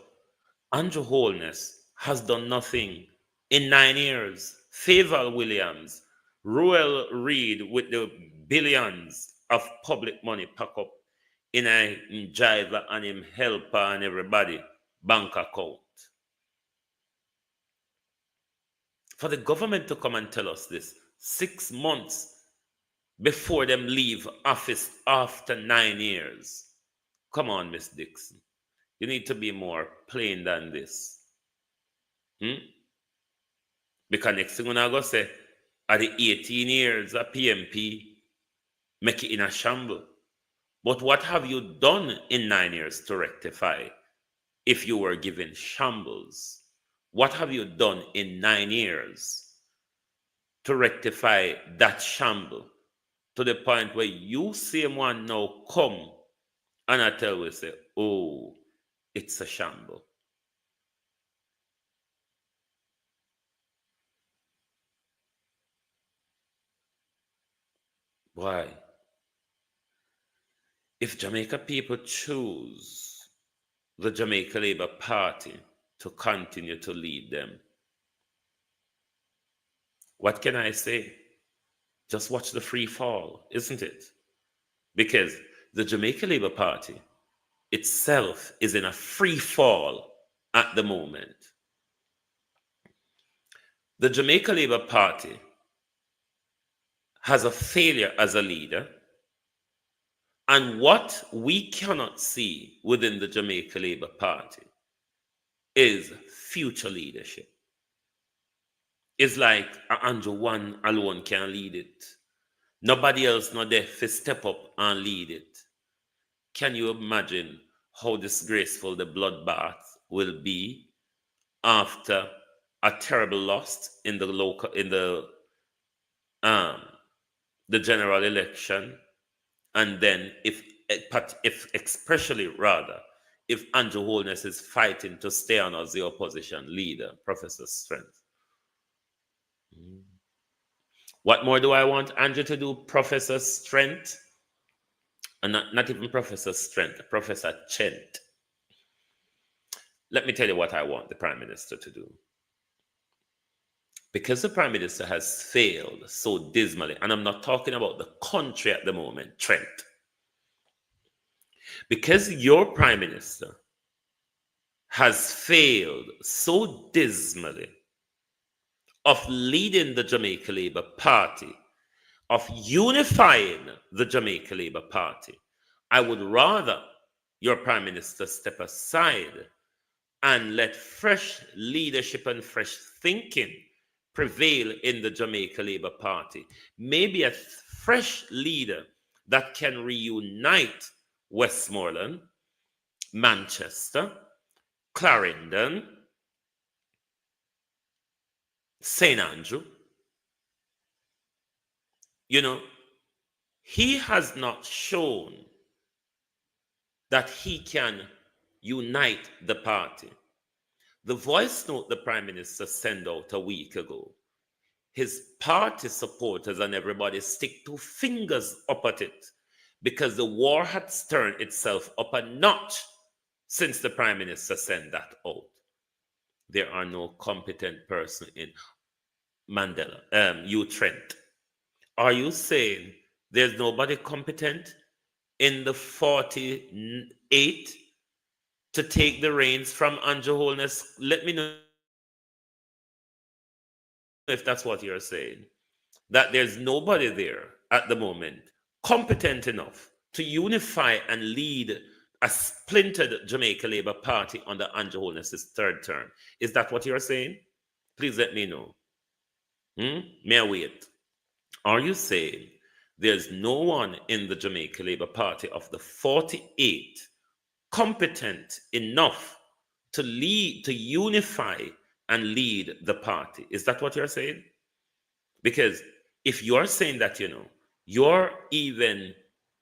Andrew Holness has done nothing in 9 years. FAVAL Williams, Ruel Reid with the billions of public money pack up in a driver and him helper and everybody bank account. For the government to come and tell us this 6 months before them leave office after 9 years. Come on, Miss Dixon. You need to be more plain than this. Because next thing when I go say, at the 18 years of PMP, make it in a shamble. But what have you done in 9 years to rectify if you were given shambles? What have you done in 9 years to rectify that shamble to the point where you same one now come and I tell we say, oh, it's a shamble. Why? If Jamaica people choose the Jamaica Labour Party to continue to lead them, what can I say? Just watch the free fall, isn't it? Because the Jamaica Labour Party itself is in a free fall at the moment. The Jamaica Labour Party has a failure as a leader, and what we cannot see within the Jamaica Labour Party is future leadership. It's like Andrew one alone can lead it. Nobody else not there to step up and lead it. Can you imagine how disgraceful the bloodbath will be after a terrible loss in the general election, and then if especially rather if Andrew Holness is fighting to stay on as the opposition leader, Professor Strength. What more do I want Andrew to do, Professor Strength? And not even Professor Strength, Professor Chent. Let me tell you what I want the Prime Minister to do. Because the Prime Minister has failed so dismally, and I'm not talking about the country at the moment, Trent. Because your Prime Minister has failed so dismally of leading the Jamaica Labour Party, of unifying the Jamaica Labour Party, I would rather your Prime Minister step aside and let fresh leadership and fresh thinking prevail in the Jamaica Labour Party. Maybe a fresh leader that can reunite Westmoreland, Manchester, Clarendon, St. Andrew. You know, he has not shown that he can unite the party. The voice note the Prime Minister sent out a week ago, his party supporters and everybody stick two fingers up at it because the war had stirred itself up a notch since the Prime Minister sent that out. there are no competent person in Mandela, you Trent. Are you saying there's nobody competent in the 48 to take the reins from Andrew Holness? Let me know if that's what you're saying. That there's nobody there at the moment competent enough to unify and lead a splintered Jamaica Labour Party under Andrew Holness's third term. Is that what you're saying? Please let me know. May I wait? Are you saying there's no one in the Jamaica Labour Party of the 48 competent enough to lead, to unify and lead the party? Is that what you're saying? Because if you're saying that, you're even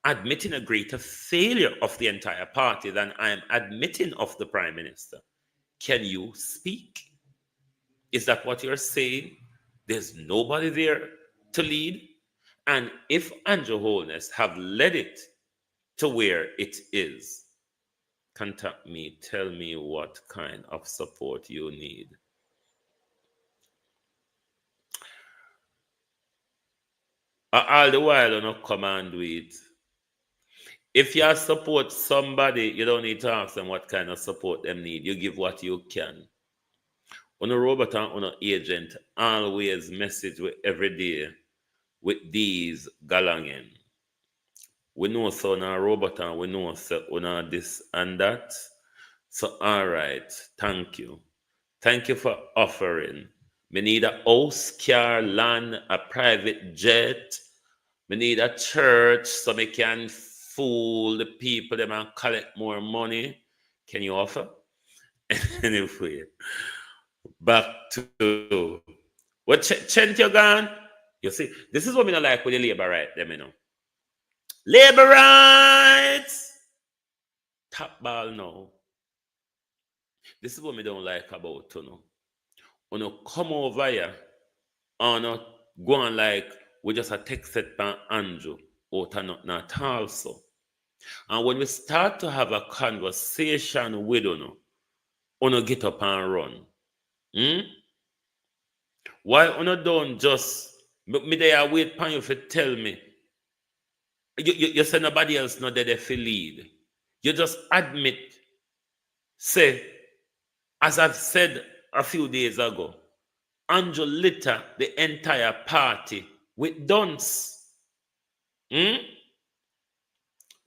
admitting a greater failure of the entire party than I am admitting of the Prime Minister. Can you speak? Is that what you're saying? There's nobody there to lead? And if Andrew Holness have led it to where it is, contact me, tell me what kind of support you need. All the while, you not come and do it. If you support somebody, you don't need to ask them what kind of support them need. You give what you can. On a robot and on an agent, always message with every day with these galangin. We know so on a robot and we know so on this and that. So all right, thank you. Thank you for offering. We need a house, car, land, a private jet. We need a church so we can fool the people them and collect more money. Can you offer? Anyway, back to what Chent you gone? You see, this is what we don't like with the labor right them, Labor rights! Top ball now. This is what we don't like about come over here and go on like we just a text set by Andrew out and not also. And when we start to have a conversation with get up and run. Why don't just me there wait for you to tell me? You say nobody else not there for lead. You just admit, say, as I've said a few days ago, Andrew litter the entire party with dunce.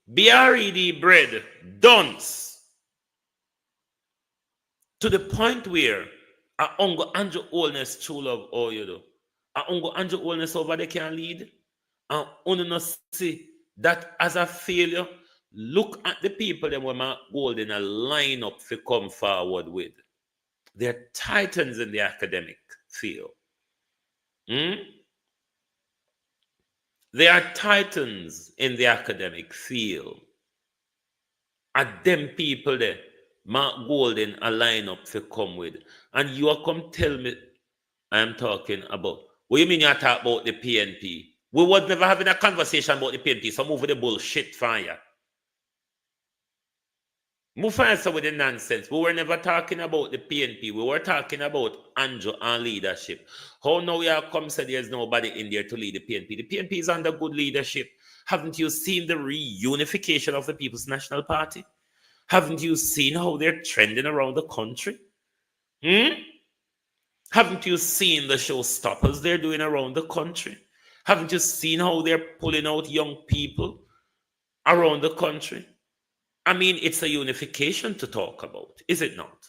BRED bread, dunce. To the point where I ungo Andrew Holness true love all you do. I ungo Andrew Holness over there can lead. And only not see that as a failure. Look at the people that were my gold in a lineup to come forward with. They're titans in the academic field. They are titans in the academic field. At them people there, Mark Golden a lineup to come with. And you are come tell me I am talking about. What you mean you talk about the PNP? We was never having a conversation about the PNP, so move with the bullshit fire. Move faster with the nonsense. We were never talking about the PNP. We were talking about Andrew and leadership. How now we are come say there's nobody in there to lead the PNP? The PNP is under good leadership. Haven't you seen the reunification of the People's National Party? Haven't you seen how they're trending around the country? Haven't you seen the showstoppers they're doing around the country? Haven't you seen how they're pulling out young people around the country? I mean, it's a unification to talk about, is it not?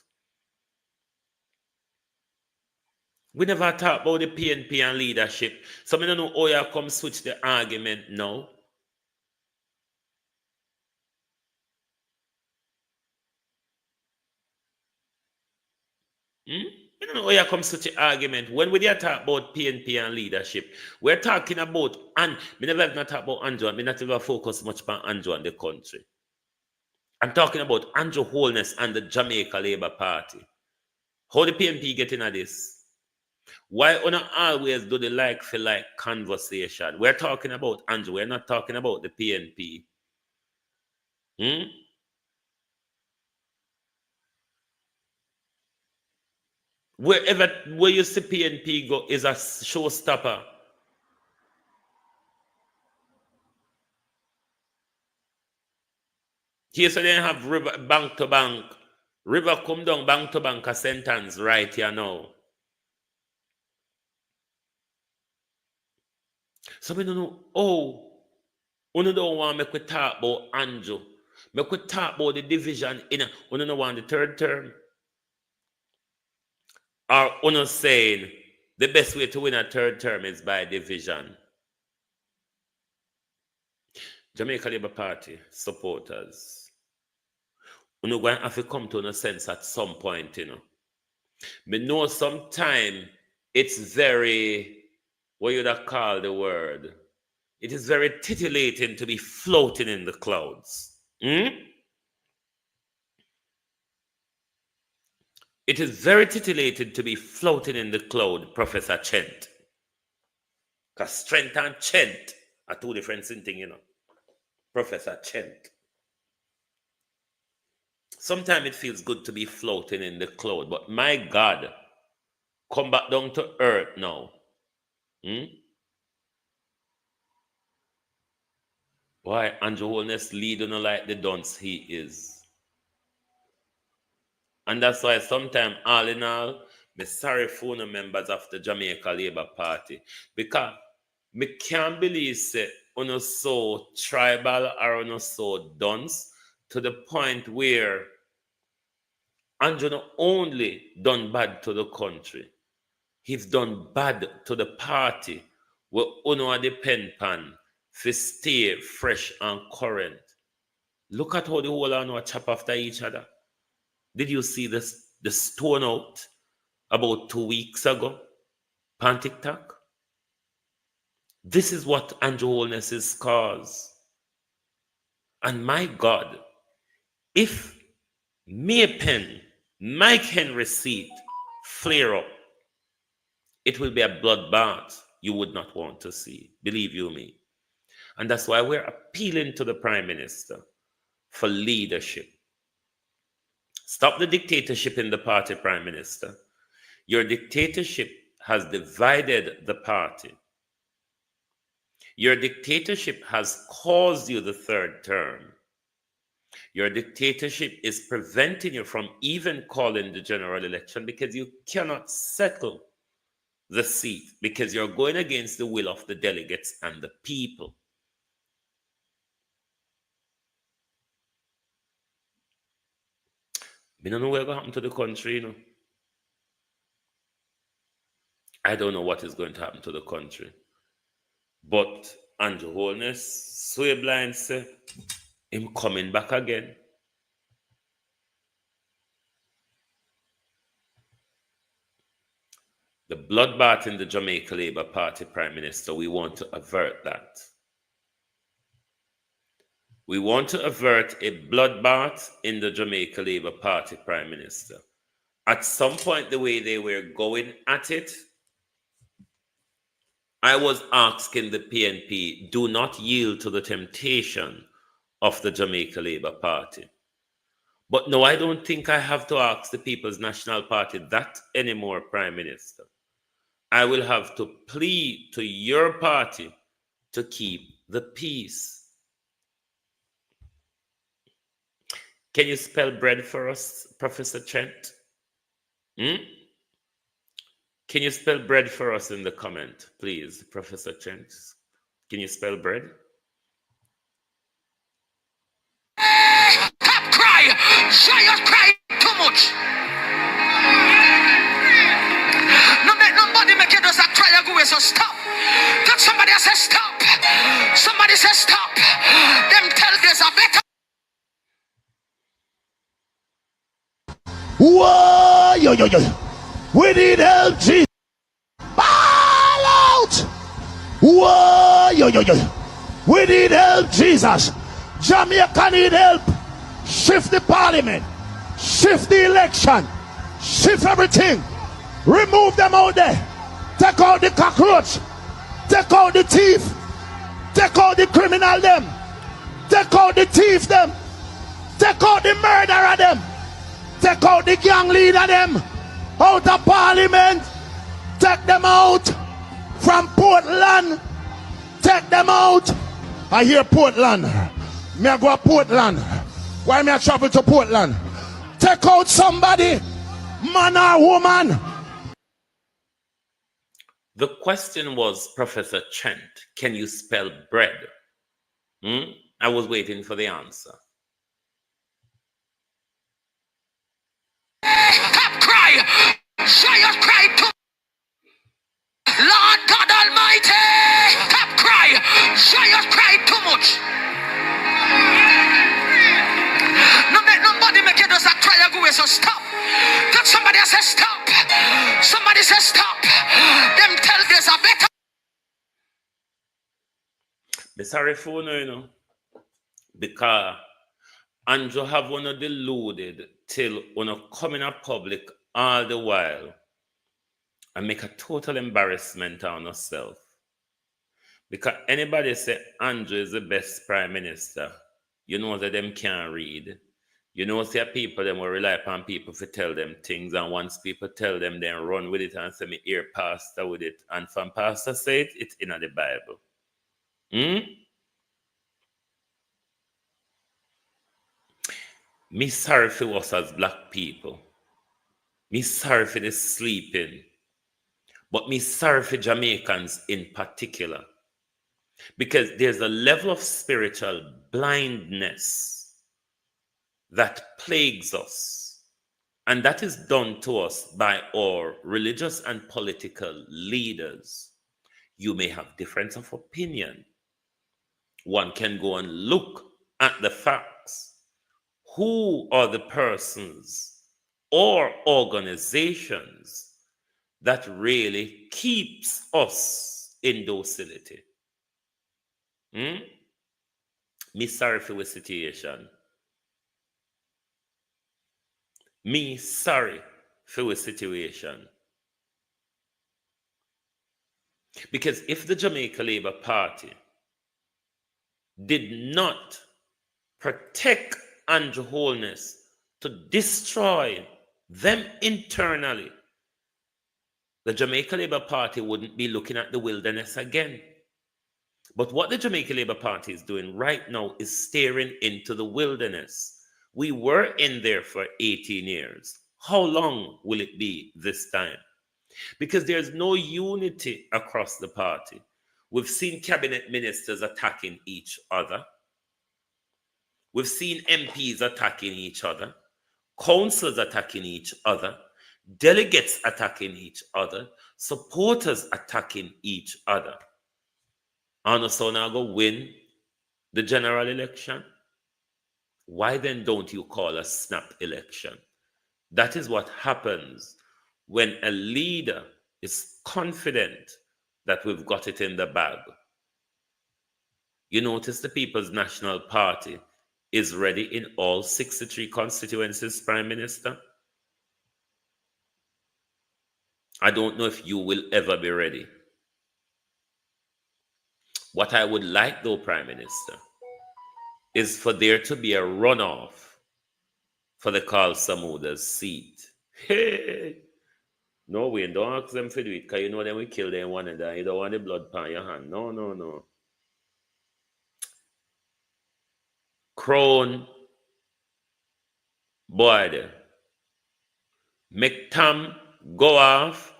We never talk about the PNP and leadership. So I don't know how you come switch the argument now. I don't know how you come such an argument. When we talk about PNP and leadership, we're talking about, and we never not talk about Andrew, we not even focus much on Andrew and the country. I'm talking about Andrew Holness and the Jamaica Labour Party. How the PNP get into this? Why not always do the like for like conversation? We're talking about Andrew, we're not talking about the PNP. where you see PNP go is a showstopper. Here so they have river bank to bank. River come down bank to bank a sentence right here now. So we don't know, we don't want to make we talk about Andrew. Make we talk about the division in we don't want the third term. Or we not saying the best way to win a third term is by division. Jamaica Labour Party supporters, we not going to have to come to a sense at some point, you know. We know sometimes it's very, what you would call the word, it is very titillating to be floating in the clouds. It is very titillating to be floating in the cloud, Professor Chent. Because strength and Chent are two different things, you know. Professor Chent. Sometimes it feels good to be floating in the cloud, but my God, come back down to earth now. Why Andrew Holness lead on like the dunce he is. And that's why sometimes, all in all, I'm sorry for the members of the Jamaica Labour Party. Because I can't believe that we're so tribal or we're so dunce to the point where Andrew not only done bad to the country, he's done bad to the party where uno depend on to stay fresh and current. Look at how the whole are now chop after each other. Did you see this the stone out about 2 weeks ago? On TikTok? This is what Andrew Holness is cause. And my God, if May Pen, Mike Henry seat flare up, it will be a bloodbath you would not want to see. Believe you me. And that's why we're appealing to the Prime Minister for leadership. Stop the dictatorship in the party, Prime Minister. Your dictatorship has divided the party. Your dictatorship has caused you the third term. Your dictatorship is preventing you from even calling the general election because you cannot settle the seat because you're going against the will of the delegates and the people. We don't know what's going to happen to the country, you know. I don't know what is going to happen to the country. But Andrew Holness, Sway Blind say, him coming back again. The bloodbath in the Jamaica Labour Party, Prime Minister, we want to avert that. We want to avert a bloodbath in the Jamaica Labour Party, Prime Minister. At some point, the way they were going at it, I was asking the PNP, do not yield to the temptation of the Jamaica Labour Party. But no, I don't think I have to ask the People's National Party that anymore, Prime Minister. I will have to plead to your party to keep the peace. Can you spell bread for us, Professor Trent? Can you spell bread for us in the comment, please, Professor Trent? Can you spell bread?
Stop crying! Giant crying too much! No make nobody make it just a cry and go away, so stop! Tell somebody say stop! Somebody say stop! Them tell there's a better.
Whoa, yo. We need help, Jesus. Ball out. Whoa, yo. We need help, Jesus. Jamaica need help. Shift the parliament. Shift the election. Shift everything. Remove them out there. Take out the cockroach. Take out the thief. Take out the criminal them. Take out the thief them. Take out the murderer them. Take out the gang leader them. out of Parliament. Take them out from Portland. Take them out. I hear Portland. Me I go to Portland. Why me I travel to Portland? Take out somebody, man or woman.
The question was, Professor Trent, can you spell bread? I was waiting for the answer.
Top cry, giant cry to Lord God Almighty. Top cry, giant cry too much. No make nobody make you just a cry and go away, so stop. Tell somebody I say stop. Somebody say stop. Them tell there's a better.
Be sorry for you know, because Andrew have one deluded till one come in a public all the while and make a total embarrassment on herself. Because anybody say Andrew is the best prime minister, you know that them can't read. You know, say people them will rely upon people to tell them things, and once people tell them, then run with it and say me hear pastor with it. And from pastor say it's in the Bible. Me sorry for us as black people. Me sorry for the sleeping. But me sorry for Jamaicans in particular. Because there's a level of spiritual blindness that plagues us. And that is done to us by our religious and political leaders. You may have difference of opinion. One can go and look at the facts. Who are the persons or organizations that really keeps us in docility? Me sorry for the situation. Me sorry for the situation. Because if the Jamaica Labour Party did not protect Andrew Holness to destroy them internally, the Jamaica Labour Party wouldn't be looking at the wilderness again. But what the Jamaica Labour Party is doing right now is staring into the wilderness. We were in there for 18 years. How long will it be this time? Because there's no unity across the party. We've seen cabinet ministers attacking each other. We've seen MPs attacking each other, councillors attacking each other, delegates attacking each other, supporters attacking each other. And so now go win the general election. Why then don't you call a snap election? That is what happens when a leader is confident that we've got it in the bag. You notice the People's National Party is ready in all 63 constituencies, Prime Minister. I don't know if you will ever be ready. What I would like, though, Prime Minister, is for there to be a runoff for the Carl Samuda's seat. Hey! No, we don't ask them to do it, because you know them we kill them one another. You don't want the blood on your hand. No, no, no. Crown, boy, make Tom go off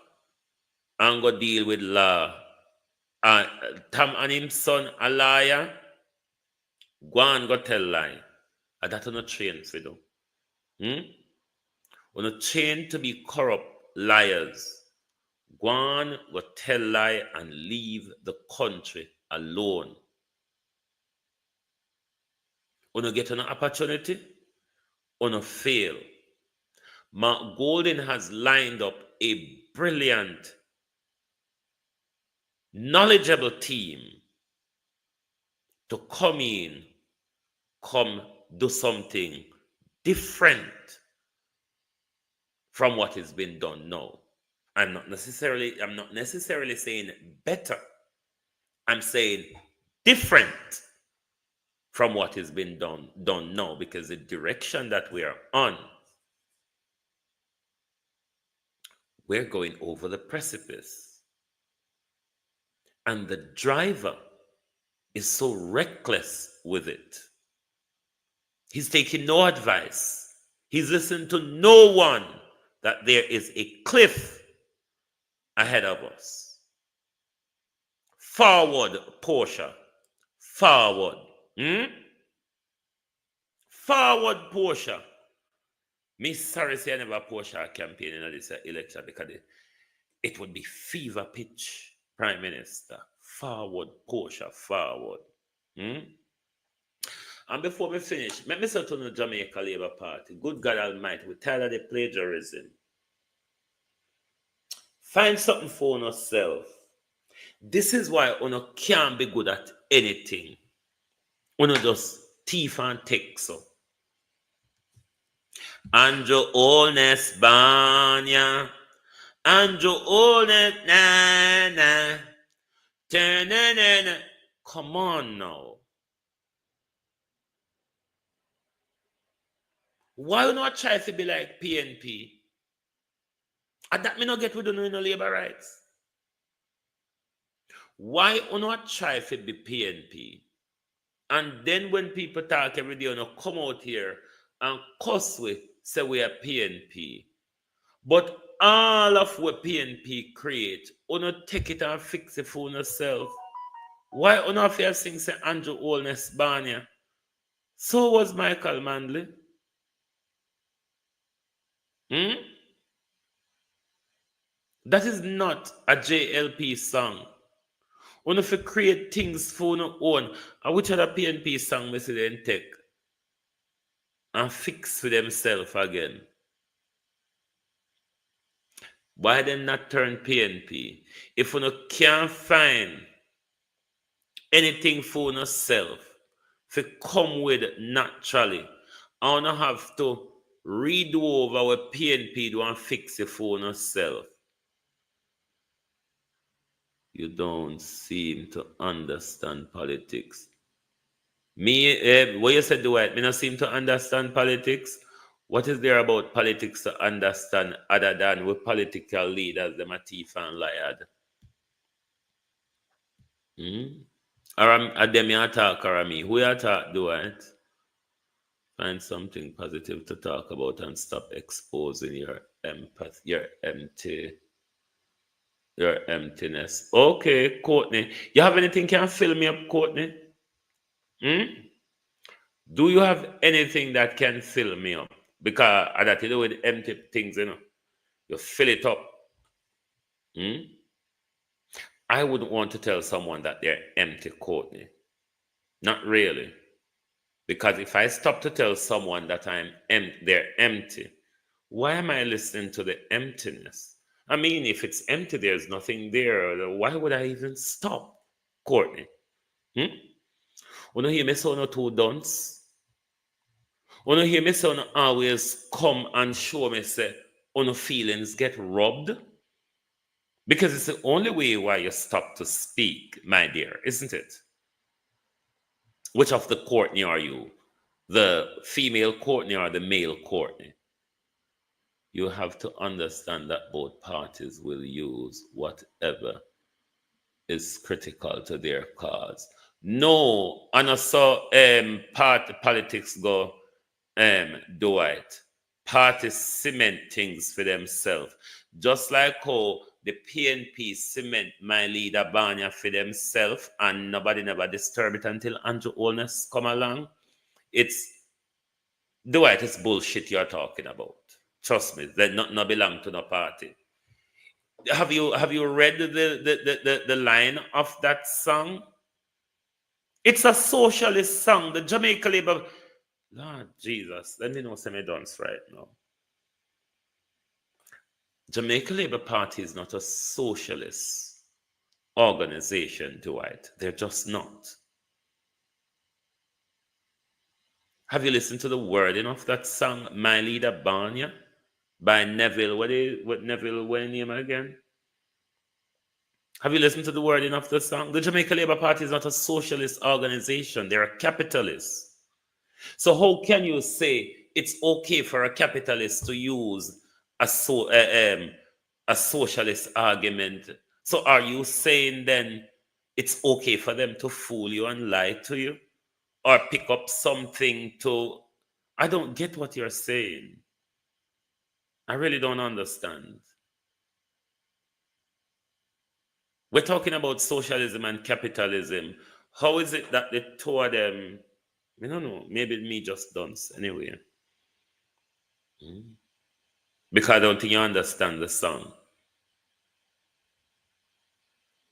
and go deal with law. Tom and him son a liar. Go and go tell lie. And that not trained for do. We're not trained to be corrupt liars. Go and go tell lie and leave the country alone. When you get an opportunity, when you fail. Mark Golden has lined up a brilliant, knowledgeable team to come in, come do something different from what has been done now. I'm not necessarily saying better. I'm saying different from what has been done now, because the direction that we are on we're going over the precipice. And the driver is so reckless with it. He's taking no advice. He's listening to no one, that there is a cliff ahead of us. Forward, Portia. Forward. Forward, Portia. Me sorry say I never Portia campaign in this election because it would be fever pitch, Prime Minister. Forward, Portia, forward. And before we finish, let me say to the Jamaica Labour Party, good God Almighty, we tired of the plagiarism. Find something for yourself. This is why you can't be good at anything. You just thief and take so. Andrew Olness Banya. Andrew Olness na. Come on now. Why you not try to be like PNP? And that me not get with you in the labor rights. Why you not try to be PNP? And then when people talk every day, you come out here and cuss we, say we are PNP. But all of what PNP create, you take it and fix it for yourself. Why you not feel sing say Andrew Olness Banya? So was Michael Manley. That is not a JLP song. When if you create things for your own, and which other PNP song we see them take and fix for themselves again? Why them not turn PNP? If you can't find anything for yourself, if you come with it naturally, I don't have to redo over what PNP do and fix it for yourself. You don't seem to understand politics. Me, what you said, Dwight, me not seem to understand politics. What is there about politics to understand other than with political leaders, them a thief and liar? Or are them you talk or me? Who you talk, Dwight? Find something positive to talk about and stop exposing your empathy, your emptiness. Okay, Courtney. You have anything can fill me up, Courtney? Do you have anything that can fill me up? Because I got to do with empty things, you fill it up. I wouldn't want to tell someone that they're empty, Courtney. Not really. Because if I stop to tell someone that they're empty, why am I listening to the emptiness? I mean, if it's empty, there's nothing there. Why would I even stop, Courtney? You hear me say no two dunce? You hear me say no always come and show me say no feelings get rubbed? Because it's the only way why you stop to speak, my dear, isn't it? Which of the Courtney are you? The female Courtney or the male Courtney? You have to understand that both parties will use whatever is critical to their cause. No, and I saw politics go do it. Parties cement things for themselves. Just like how the PNP cement my leader Banya for themselves and nobody never disturb it until Andrew Olness come along. It's bullshit you're talking about. Trust me, they not belong to no party. Have you read the line of that song? It's a socialist song. The Jamaica Labour. Lord Jesus, let me know some dance right now. Jamaica Labour Party is not a socialist organization, Dwight. They're just not. Have you listened to the wording of that song, My Leader Banya? By Neville. What Neville name again? Have you listened to the wording of the song? The Jamaica Labour Party is not a socialist organization. They're a capitalist. So how can you say it's okay for a capitalist to use a socialist argument. So are you saying then it's okay for them to fool you and lie to you? Or pick up something to... I don't get what you're saying. I really don't understand. We're talking about socialism and capitalism. How is it that the two of them... I don't know. Maybe me just dunce anyway. Because I don't think you understand the song.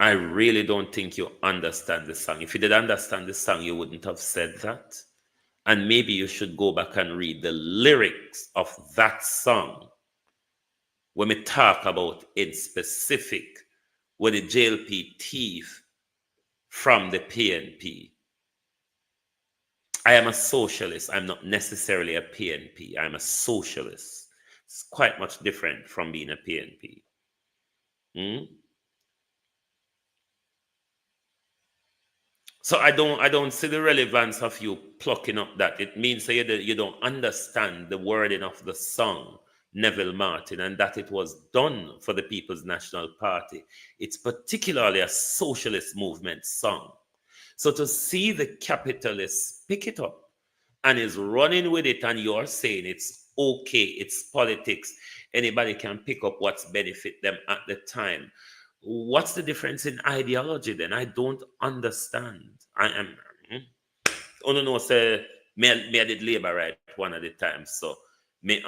I really don't think you understand the song. If you did understand the song, you wouldn't have said that. And maybe you should go back and read the lyrics of that song when we talk about in specific with the JLP thief from the PNP. I am a socialist. I'm not necessarily a PNP. I'm a socialist. It's quite much different from being a PNP. So I don't see the relevance of you plucking up that. It means that you don't understand the wording of the song, Neville Martin, and that it was done for the People's National Party. It's particularly a socialist movement song. So to see the capitalists pick it up and is running with it, and you're saying it's okay, it's politics, anybody can pick up what's benefit them at the time. What's the difference in ideology then? I don't understand. I am... I don't know, say, me I did labor right one at a time, so me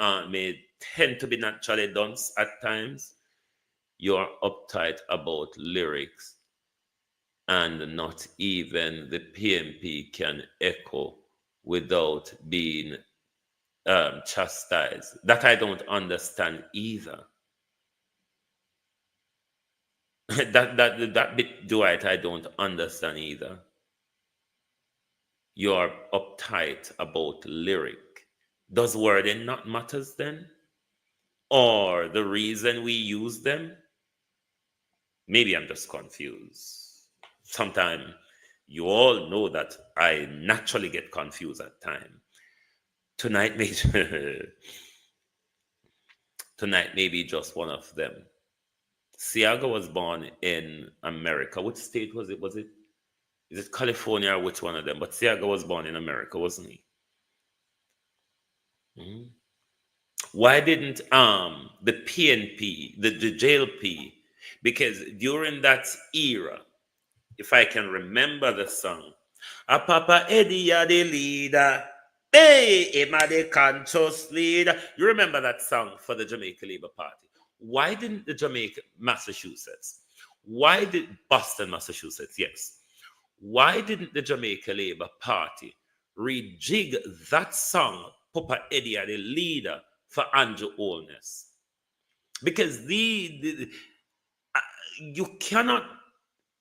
tend to be naturally dunce at times. You're uptight about lyrics, and not even the PMP can echo without being chastised. That I don't understand either. that bit, Dwight, I don't understand either. You're uptight about lyric. Does wording not matters then? Or the reason we use them? Maybe I'm just confused. Sometimes you all know that I naturally get confused at times. Tonight may be just one of them. Siaga was born in America. Which state was it? Is it California or which one of them? But Siaga was born in America, wasn't he? Why didn't the PNP, the JLP, because during that era, if I can remember the song, a Papa Eddie a the leader, hey, him a the conscious leader. You remember that song for the Jamaica Labour Party? Why didn't the Boston, Massachusetts, yes. Why didn't the Jamaica Labour Party rejig that song, Papa Eddie a the leader, for Andrew Holness? Because you cannot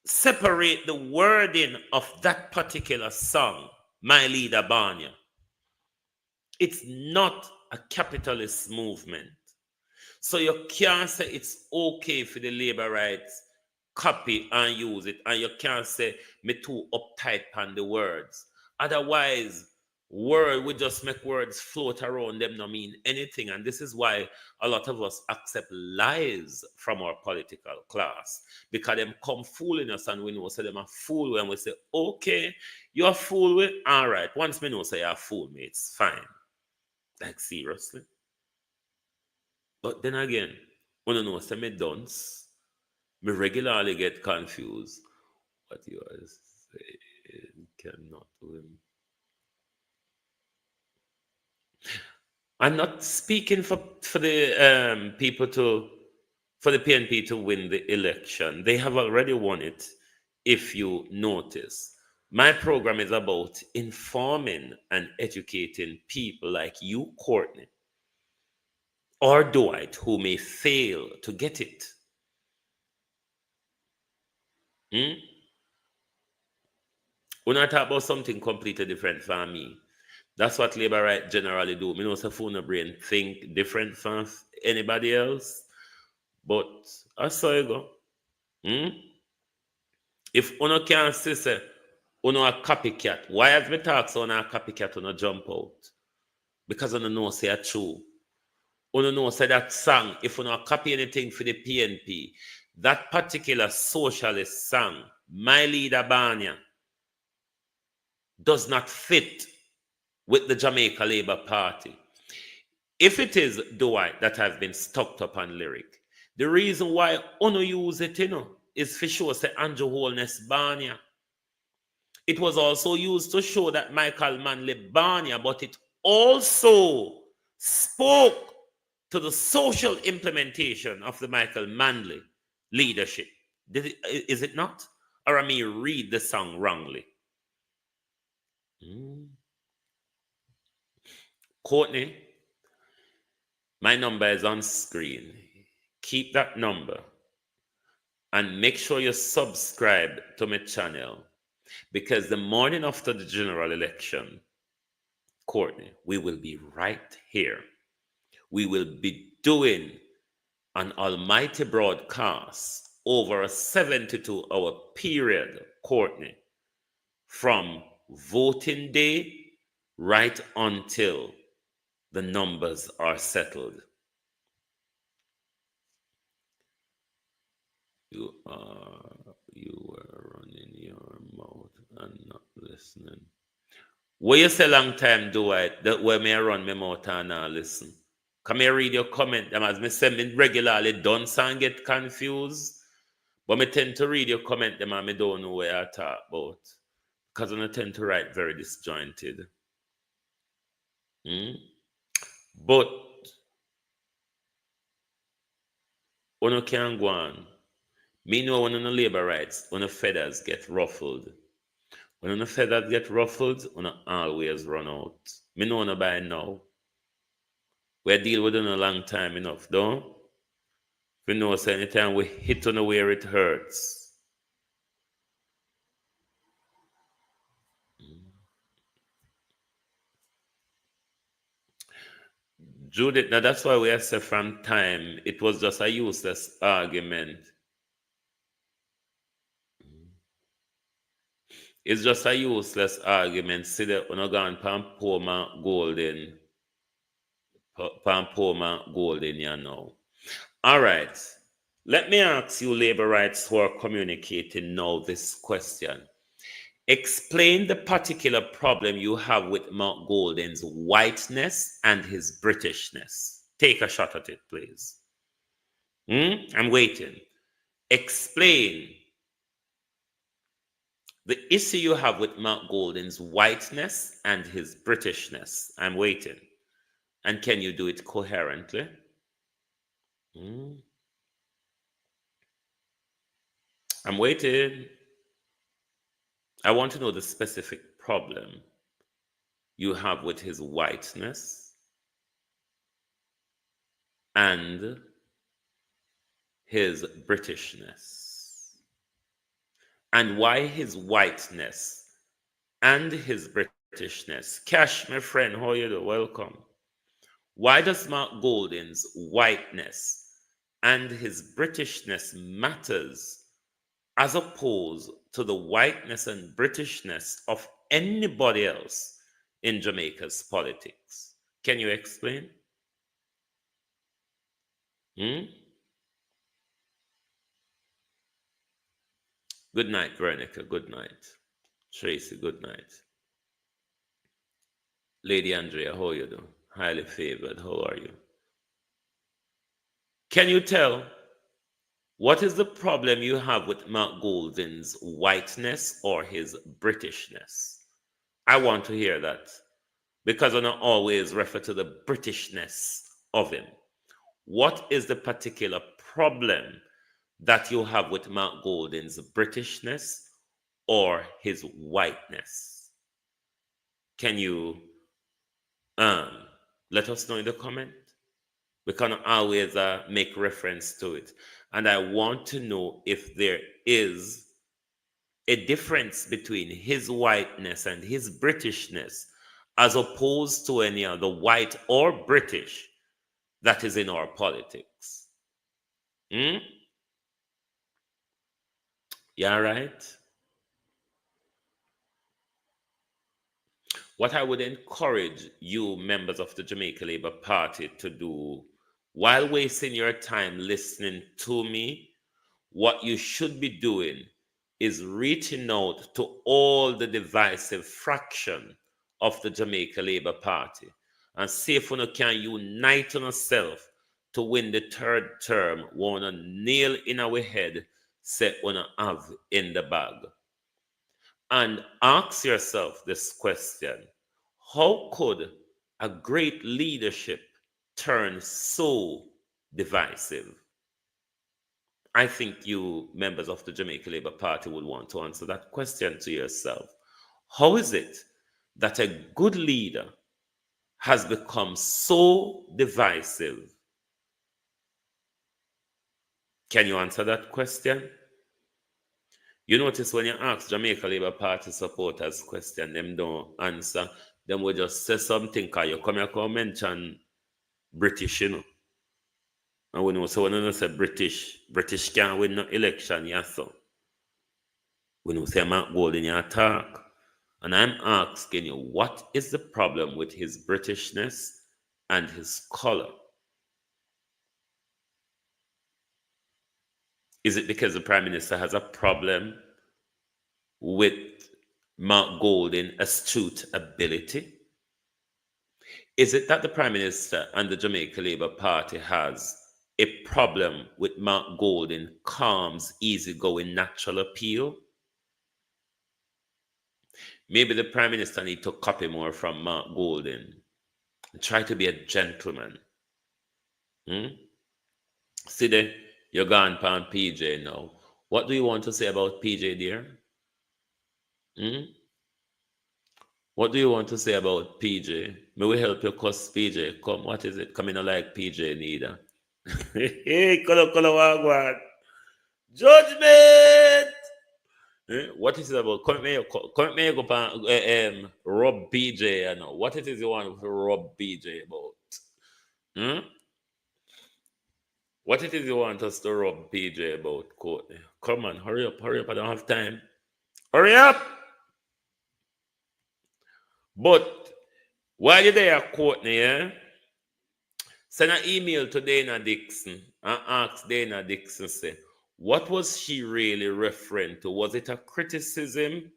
separate the wording of that particular song, My Leader Barnia. It's not a capitalist movement. So you can't say it's okay for the labor rights copy and use it, and you can't say me too uptight on the words. Otherwise, we just make words float around, them not mean anything. And this is why a lot of us accept lies from our political class, because them come fooling us, and we know say them a fool when we say, okay, you're a fool with, all right, once me know say you're a fool, me, it's fine. Like, seriously. But then again, when I know say me dunce, me regularly get confused. What you are saying cannot win. I'm not speaking for the for the PNP to win the election. They have already won it, if you notice. My program is about informing and educating people like you, Courtney, or Dwight, who may fail to get it. We're not talking about something completely different from me. That's what labor right generally do. Me know say phone brain think different from anybody else. But I saw you go. If uno can't say uno a copycat, why have me talk so uno a copycat uno jump out? Because uno know say a true. Uno know say that song, if you not copy anything for the PNP, that particular socialist song, My Leader Banya, does not fit with the Jamaica Labour Party. If it is Dwight that has been stuck up on lyric, the reason why Uno use it, is for sure say Andrew Holness Banya. It was also used to show that Michael Manley Banya, but it also spoke to the social implementation of the Michael Manley leadership. Is it not? Or I may read the song wrongly? Courtney, my number is on screen. Keep that number and make sure you subscribe to my channel, because the morning after the general election, Courtney, we will be right here. We will be doing an almighty broadcast over a 72-hour period, Courtney, from voting day right until the numbers are settled. You were running your mouth and not listening. What you say long time do I that where me run my mouth and not listen? Come here, read your comment. Them as me say me regularly done and get confused. But me tend to read your comment them and me don't know where I talk about. Because I tend to write very disjointed. But when you can go on, me know when the labor rights, when the feathers get ruffled. When the feathers get ruffled, when always run out. Me know no by now. We deal with it a long time enough, don't? We know so anytime we hit on where it hurts. Judith, now that's why we have said from time, it was just a useless argument. It's just a useless argument. See that when I go on Pampoma Golden, you know. All right. Let me ask you, labor rights who are communicating now, this question. Explain the particular problem you have with Mark Golden's whiteness and his Britishness. Take a shot at it, please. I'm waiting. Explain the issue you have with Mark Golden's whiteness and his Britishness. I'm waiting. And can you do it coherently? I'm waiting. I want to know the specific problem you have with his whiteness and his Britishness. And why his whiteness and his Britishness. Cash, my friend, how are you doing? Welcome. Why does Mark Golden's whiteness and his Britishness matters as opposed to the whiteness and Britishness of anybody else in Jamaica's politics? Can you explain? Good night, Veronica. Good night. Tracy, good night. Lady Andrea, how are you doing? Highly favored, how are you? Can you tell what is the problem you have with Mark Golden's whiteness or his Britishness? I want to hear that, because I don't always refer to the Britishness of him. What is the particular problem that you have with Mark Golden's Britishness or his whiteness? Can you let us know in the comment? We can always make reference to it. And I want to know if there is a difference between his whiteness and his Britishness as opposed to any other white or British that is in our politics. Yeah, right? What I would encourage you, members of the Jamaica Labour Party, to do while wasting your time listening to me, what you should be doing is reaching out to all the divisive fraction of the Jamaica Labour Party and see if you can unite on yourself to win the third term, wanna nail in our head, say wanna have in the bag. And ask yourself this question: how could a great leadership turn so divisive? I think you, members of the Jamaica Labour Party, would want to answer that question to yourself. How is it that a good leader has become so divisive? Can you answer that question? You notice when you ask Jamaica Labour Party supporters question, them don't answer. Them will just say something because you come here and mention British, you know. And we know, so when you say British can't win no election, yes, so. We know say Mark Gold in your talk. And I'm asking you, what is the problem with his Britishness and his color? Is it because the Prime Minister has a problem with Mark Golding's astute ability? Is it that the Prime Minister and the Jamaica Labour Party has a problem with Mark Golding's calm's easygoing natural appeal? Maybe the Prime Minister need to copy more from Mark Golding and try to be a gentleman. See there, you're gone pan PJ now. What do you want to say about PJ, dear? What do you want to say about PJ? May we help you cuss PJ? Come, what is it? Coming like PJ neither. Hey, color wagwan. Judgment! What is it about? Come me go pan Rob PJ, you know. What it is you want to Rob PJ about? What it is you want us to rub PJ about, Courtney? Come on, hurry up, I don't have time. Hurry up! But while you're there, Courtney, send an email to Dana Dixon and ask Dana Dixon, say, what was she really referring to? Was it a criticism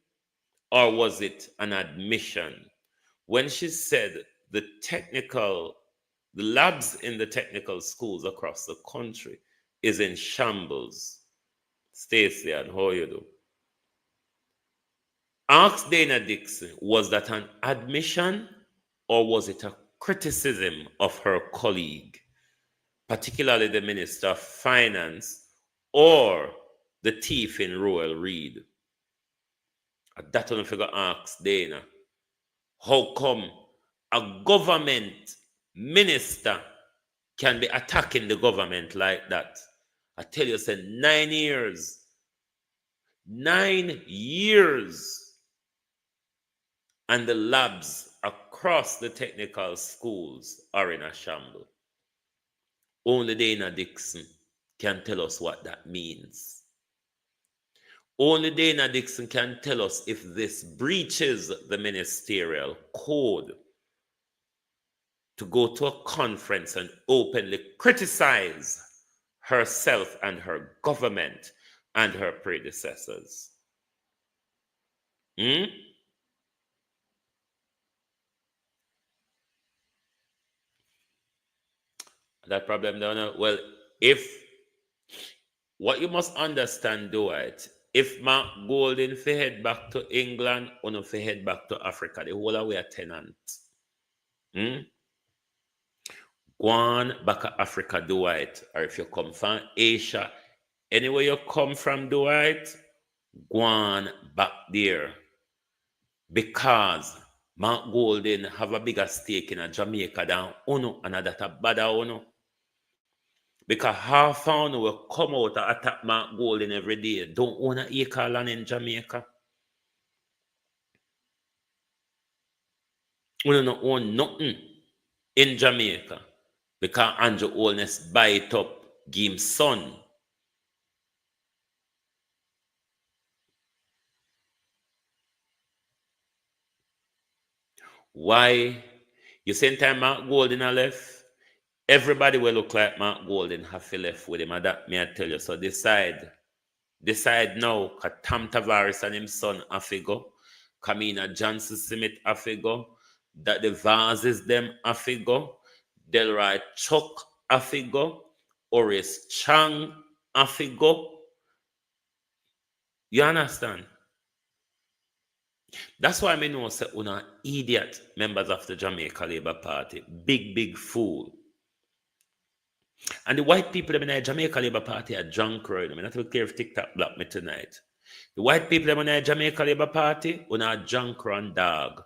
or was it an admission? When she said the labs in the technical schools across the country is in shambles. Stacey, and how you do? Ask Dana Dixon, was that an admission or was it a criticism of her colleague, particularly the Minister of Finance or the thief in Ruel, Reid? That one figure ask Dana. How come a government minister can be attacking the government like that? I tell you, say 9 years. 9 years. And the labs across the technical schools are in a shambles. Only Dana Dixon can tell us what that means. Only Dana Dixon can tell us if this breaches the ministerial code to go to a conference and openly criticize herself and her government and her predecessors. That problem, well, if what you must understand, Dwight, if Mark Golding fi head back to England or no fi head back to Africa, the whole away a tenant. Go on back to Africa, Dwight, or if you come from Asia, anywhere you come from, Dwight, go on back there. Because Mark Golding have a bigger stake in a Jamaica than Uno, and that a bad Uno. Because half of Uno will come out and attack Mark Golding every day. Don't own an acre land in Jamaica. Uno don't own nothing in Jamaica. Because Andrew Holness buy it up, give him son. Why? You same time Mark Golding a left, Everybody will look like Mark Golden have to left with him, and that me I tell you. So decide now, because Tam Tavares and him son have to go. Kamina Johnson Smith have to go. That the Vases them have to go. Delroy Chuck have to go. Horace Chang have to go. You understand? That's why I know say una idiot members of the Jamaica Labour Party. Big fool. And the white people in the Jamaica Labour Party are drunk right. I mean, not care if TikTok block me tonight. The white people in the Jamaica Labour Party are drunk run dog.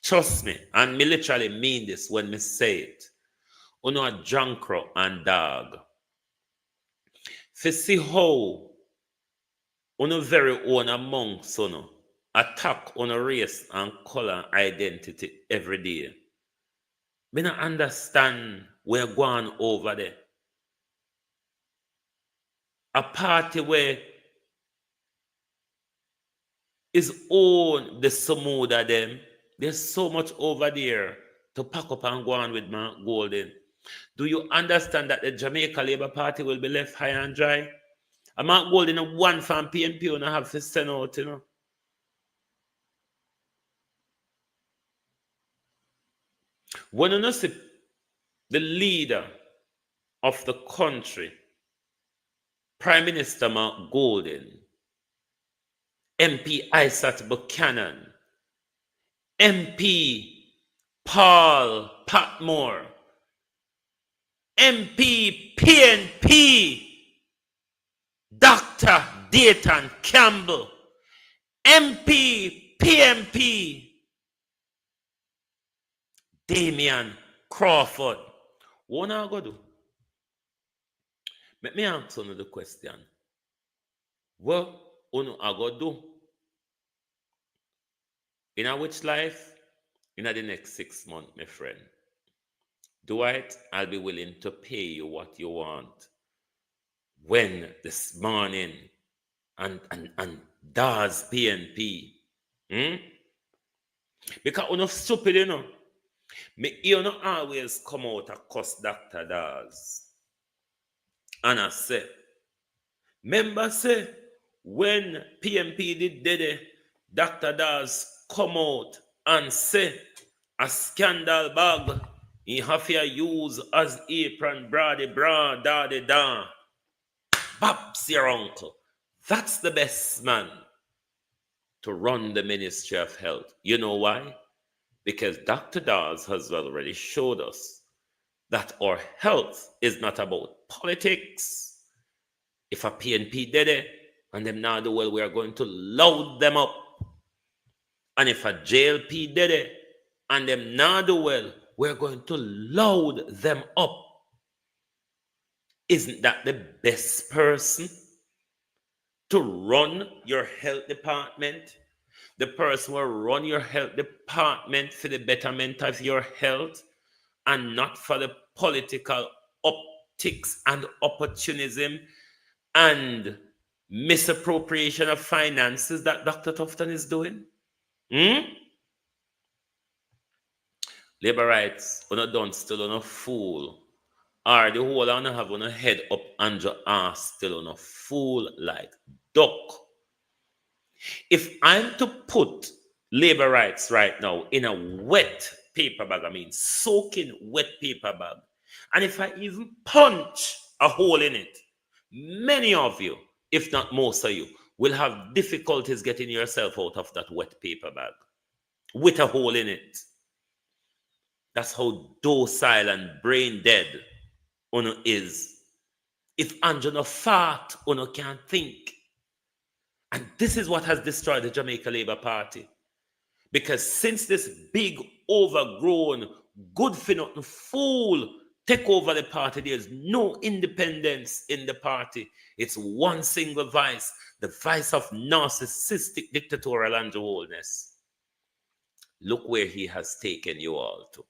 Trust me, and me literally mean this when me say it. Are drunk and dog. To see how very own amongst attack on a race and color identity every day. Me not understand where going over there. A party where is own the Samuda them. There's so much over there to pack up and go on with Mark Golden. Do you understand that the Jamaica Labour Party will be left high and dry? A Mark Golden one from PNP and have to send out, When you see the leader of the country, Prime Minister Mark Golden, MP Isaac Buchanan, MP Paul Patmore, MP PNP, Dr. Dayton Campbell, MP PNP, Damian Crawford. What are you going to do? Let me answer the question. What are you going to do? In which life? In the next 6 months, my friend. Dwight, I'll be willing to pay you what you want. When this morning and does PNP. Because you're not stupid, you don't always come out and cuss Dr. Daz. And I say, remember say, when PNP did it, Dr. Daz come out and say, a scandal bag, he have to use as apron, brady bra, daddy da. Babs your uncle. That's the best man to run the Ministry of Health. You know why? Because Dr. Dawes has already showed us that our health is not about politics. If a PNP did it, and them now do well, we are going to load them up. And if a JLP did it, and them now do well, we're going to load them up. Isn't that the best person to run your health department? The person will run your health department for the betterment of your health and not for the political optics and opportunism and misappropriation of finances that Dr. Tufton is doing? Labor rights, we're not done still on a fool. Or the whole on have on a head up and your ass still on a fool like duck. If I'm to put labor rights right now in a wet paper bag, I mean soaking wet paper bag, and if I even punch a hole in it, many of you, if not most of you, will have difficulties getting yourself out of that wet paper bag with a hole in it. That's how docile and brain dead Uno is. If Andrew no fart, Uno can't think. And this is what has destroyed the Jamaica Labour Party. Because since this big, overgrown, good-for-nothing fool take over the party, there's no independence in the party. It's one single vice, the vice of narcissistic dictatorial underholdness. Look where he has taken you all to.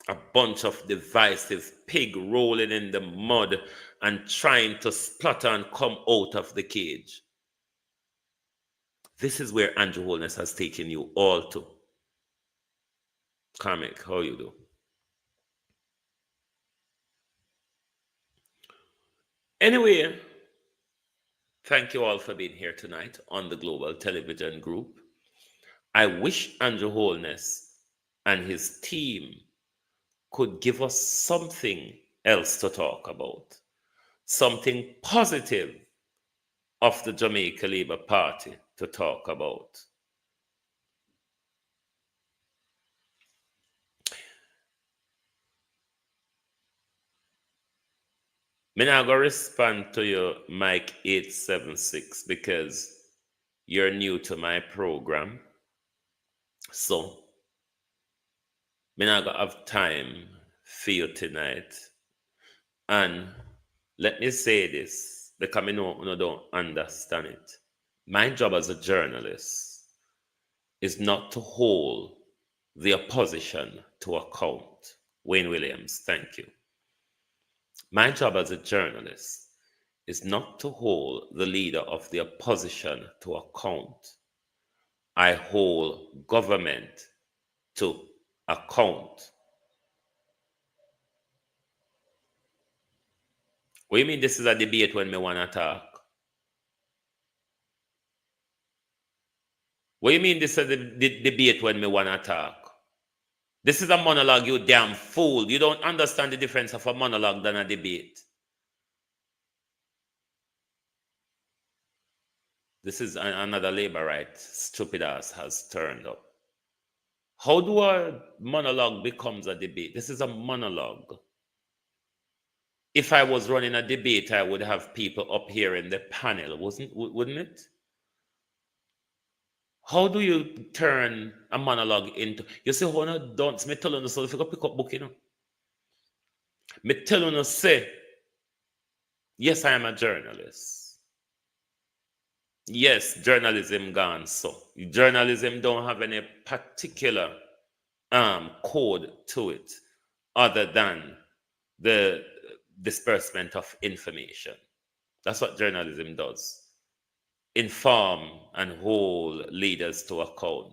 A bunch of divisive pig rolling in the mud and trying to splutter and come out of the cage. This is where Andrew Holness has taken you all to. Comic, how you do? Anyway, thank you all for being here tonight on the Global Television Group. I wish Andrew Holness and his team could give us something else to talk about, something positive of the Jamaica Labour Party to talk about. I'm not going to respond to your Mike 876 because you're new to my program. So, I'm not going to have time for you tonight. And let me say this, because I know you don't understand it. My job as a journalist is not to hold the opposition to account. Wayne Williams, thank you. My job as a journalist is not to hold the leader of the opposition to account. I hold government to account. What do you mean this is a debate when me want to talk? What do you mean this is a debate when me want to talk? This is a monologue, you damn fool. You don't understand the difference of a monologue than a debate. This is another labor right stupid ass has turned up. How do a monologue becomes a debate? This is a monologue. If I was running a debate, I would have people up here in the panel, wouldn't it? How do you turn a monologue into? You say, "Oh no, don't." Me tell you so if you go pick up book, you know. Me tell you say, yes, I am a journalist. Yes, journalism gone so. Journalism don't have any particular code to it other than the disbursement of information. That's what journalism does. Inform and hold leaders to account.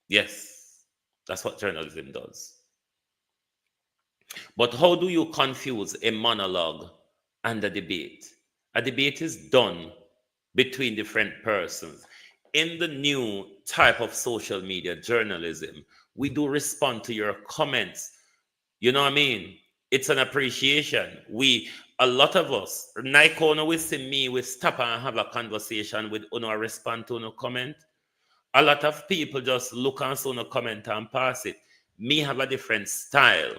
Yes, that's what journalism does. But how do you confuse a monologue and a debate? A debate is done between different persons. In the new type of social media journalism, we do respond to your comments. You know what I mean? It's an appreciation. A lot of us, Nikon, we see me, we stop and have a conversation with Uno, respond to no comment. A lot of people just look and see no comment and pass it. Me have a different style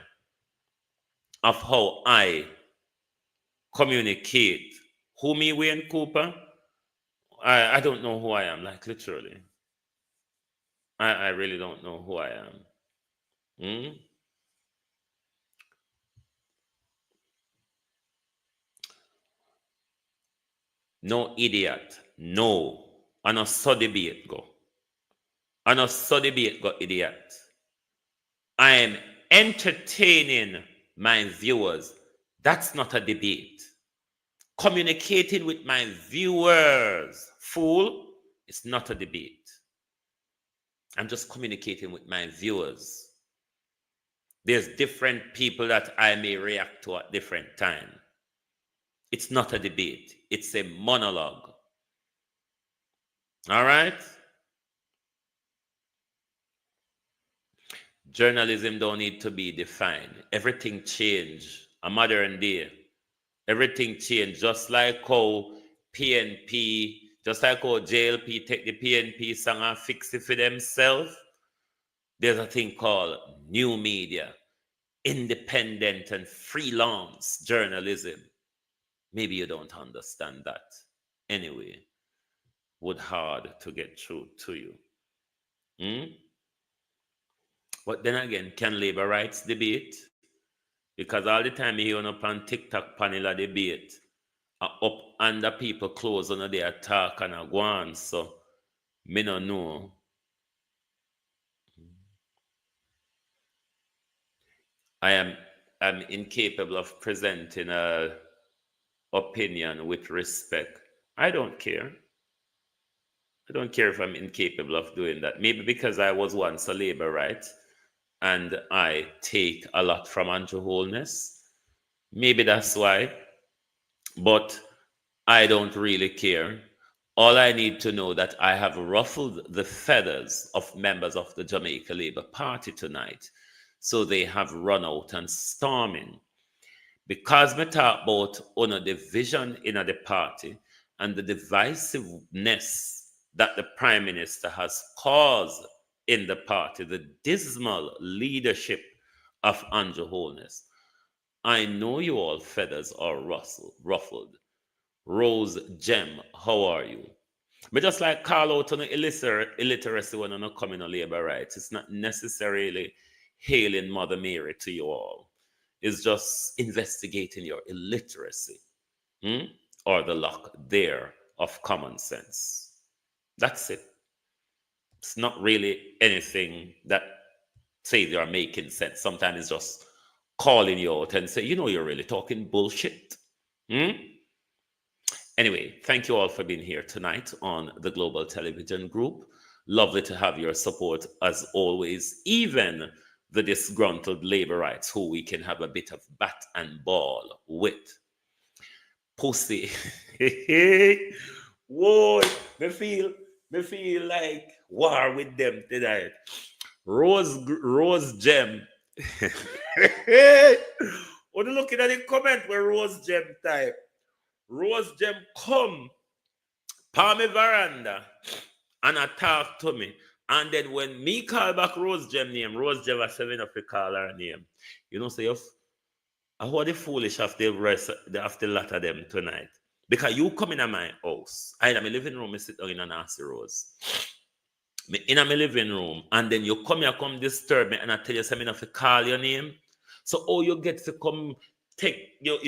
of how I communicate. Who me, Wayne Cooper? I don't know who I am, like literally. I really don't know who I am. No idiot. No. And a so debate go. And a so debate go, idiot. I am entertaining my viewers. That's not a debate. Communicating with my viewers, fool, it's not a debate. I'm just communicating with my viewers. There's different people that I may react to at different times. It's not a debate. It's a monologue. All right? Journalism don't need to be defined. Everything changed. A modern day. Everything changed. Just like how PNP, just like how JLP take the PNP song and fix it for themselves. There's a thing called new media, independent and freelance journalism. Maybe you don't understand that. Anyway, would hard to get through to you. But then again, can labor rights debate? Because all the time you hear up on TikTok panel of debate, up under people close on their talk and a go on. So me no know. I'm incapable of presenting a opinion with respect. I don't care. I don't care if I'm incapable of doing that. Maybe because I was once a labor right, and I take a lot from Andrew Holness. Maybe that's why, but I don't really care. All I need to know that I have ruffled the feathers of members of the Jamaica Labour Party tonight. So they have run out and storming. Because me talk about on a division in the party and the divisiveness that the Prime Minister has caused in the party, the dismal leadership of Andrew Holness. I know you all feathers are ruffled. Rose Gem, how are you? But just like call out on the illiteracy when I'm not coming on labor rights, it's not necessarily hailing Mother Mary to you all. It's just investigating your illiteracy or the lack there of common sense. That's it. It's not really anything that says you're making sense. Sometimes it's just calling you out and say, you know, you're really talking bullshit. Anyway, thank you all for being here tonight on the Global Television Group. Lovely to have your support as always, even the disgruntled labor rights who we can have a bit of bat and ball with. Pussy. Whoa, me feel like war with them tonight. Rose Gem. What are you looking at the comment where Rose Gem type? Rose Gem come on my veranda and talk to me. And then when me call back Rose Gem name, Rose Gem was 7 up to call her name. You know, say, I hold the foolish of the rest of the lot of them tonight. Because you come in my house. I in my living room, I sit down in a nasty Rose. Me in my living room, and then you come here, come disturb me, and I tell you something to call your name. So all you get to come take your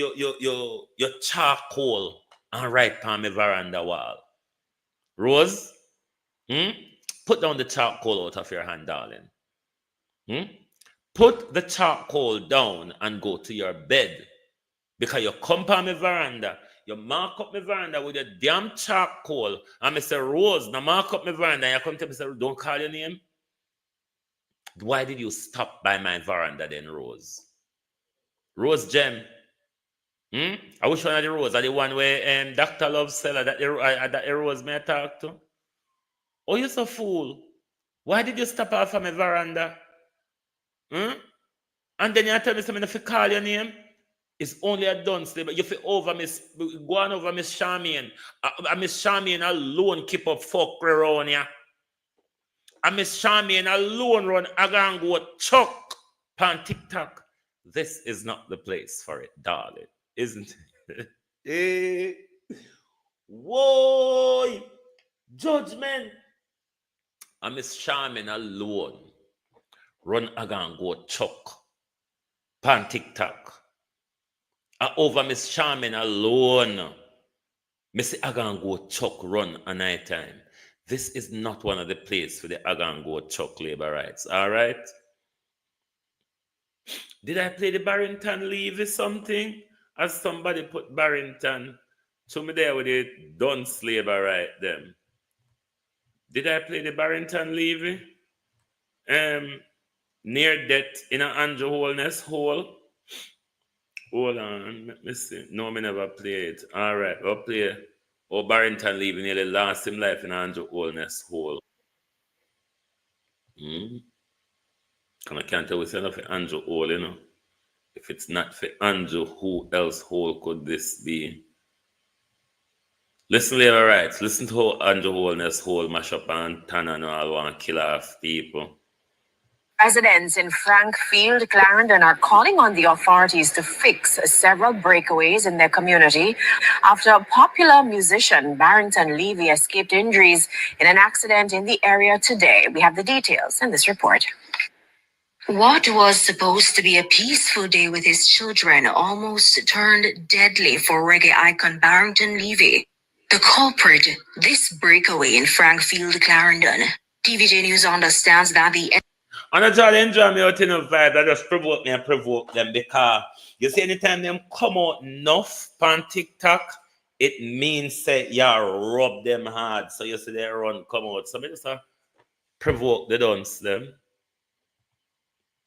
charcoal and write on my veranda wall. Rose, put down the charcoal out of your hand, darling. Put the charcoal down and go to your bed. Because you come on my veranda, you mark up my veranda with your damn charcoal, and I say, Rose, now mark up my veranda, and you come to me and say, don't call your name. Why did you stop by my veranda then, Rose? Rose Gem. I wish one of the Rose are the one where Dr. Love Seller that the Rose may talk to. Oh, you're so fool. Why did you stop off from my veranda? And then you tell me something if you call your name. It's only a done slave, but you feel over go on over Miss Charmian. Miss Charmian alone keep up fuck around here. And Miss Charmian alone run and go chuck pan TikTok. This is not the place for it, darling, isn't it? Whoa, judgment. And Miss Charmian alone run and go chuck pan TikTok. Over Miss Charmin alone, Miss Agango Chuck run a night time. This is not one of the places for the Agango Chuck labor rights. All right. Did I play the Barrington Levy something? As somebody put Barrington to me there with the dunce labor right them. Did I play the Barrington Levy? Near death in an Andrew Holness hole. Hold on, let me see. No, me never played. All right, we'll play. Oh, Barrington Levy nearly lost his life in Andrew Holness hole. And I can't tell what's enough for Andrew Hole, you know. If it's not for Andrew, who else hole could this be? Listen, labor rights. Listen to how Andrew Holness hole mash up and Tana and all want to kill off people.
Residents in Frankfield, Clarendon are calling on the authorities to fix several breakaways in their community after a popular musician, Barrington Levy, escaped injuries in an accident in the area today. We have the details in this report. What was supposed to be a peaceful day with his children almost turned deadly for reggae icon Barrington Levy. The culprit, this breakaway in Frankfield, Clarendon. TVJ News understands that the
And I try to enjoy me out in a vibe that just provoke me and provoke them because you see anytime them come out enough on TikTok, it means say you rub them hard. So you see they run come out. So I just provoke the dunce them.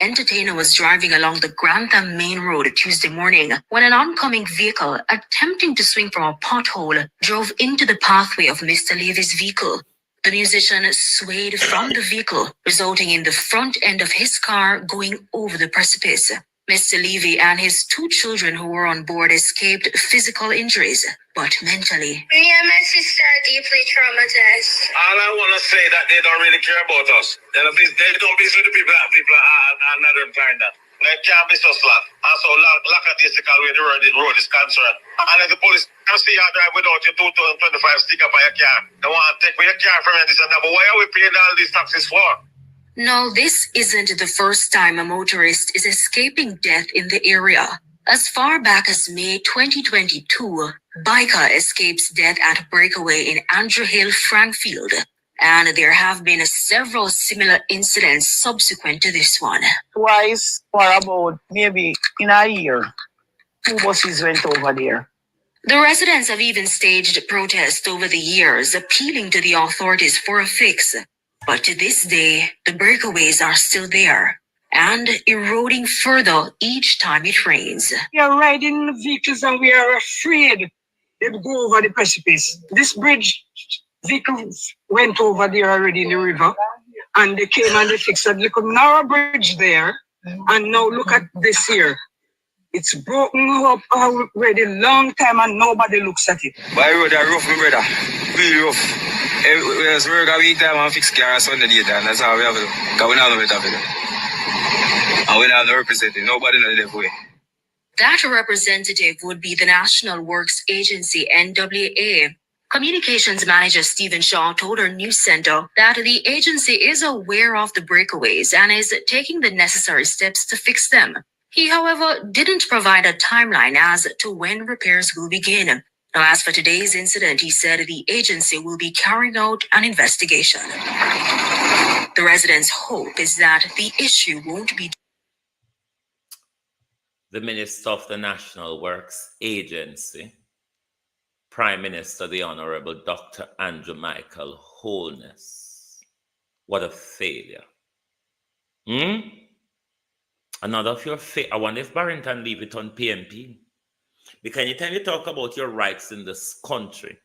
entertainer was driving along the Grantham Main Road Tuesday morning when an oncoming vehicle, attempting to swing from a pothole, drove into the pathway of Mr. Levy's vehicle. The musician swayed from the vehicle, resulting in the front end of his car going over the precipice. Mr. Levy and his 2 children who were on board escaped physical injuries, but mentally.
Me and my sister are deeply traumatized.
All I want to say that they don't really care about us. They don't be with the people are not inclined that. They can't be so slack. And so lackadaisical where the road is concerned. And if the police can see you drive without your 2025 sticker for your car, they want to take your car from you this and that. But why are we paying all these taxes for?
No, this isn't the first time a motorist is escaping death in the area. As far back as May 2022, biker escapes death at breakaway in Andrew Hill, Frankfield. And there have been several similar incidents subsequent to this one.
Twice for about maybe in a year, 2 buses went over there.
The residents have even staged protests over the years, appealing to the authorities for a fix. But to this day, the breakaways are still there and eroding further each time it rains.
We are riding the vehicles and we are afraid they'll go over the precipice. This bridge, vehicles went over there already in the river and they came and they fixed a little narrow bridge there. And now look at this here. It's broken up already long time and nobody looks at it.
By road are rough, my brother. Really rough. We just work a week time and fix cars on the daytime. That's how we have it. Because we don't have it. And we don't have no representative. Nobody knows the way.
That representative would be the National Works Agency, NWA. Communications manager Stephen Shaw told our news center that the agency is aware of the breakaways and is taking the necessary steps to fix them. He, however, didn't provide a timeline as to when repairs will begin. Now, as for today's incident, he said the agency will be carrying out an investigation. The residents' hope is that the issue won't be.
The Minister of the National Works Agency, Prime Minister, the Honorable Dr. Andrew Michael Holness. What a failure. Another of your I wonder if Barrington leave it on PNP. Because anytime you talk about your rights in this country,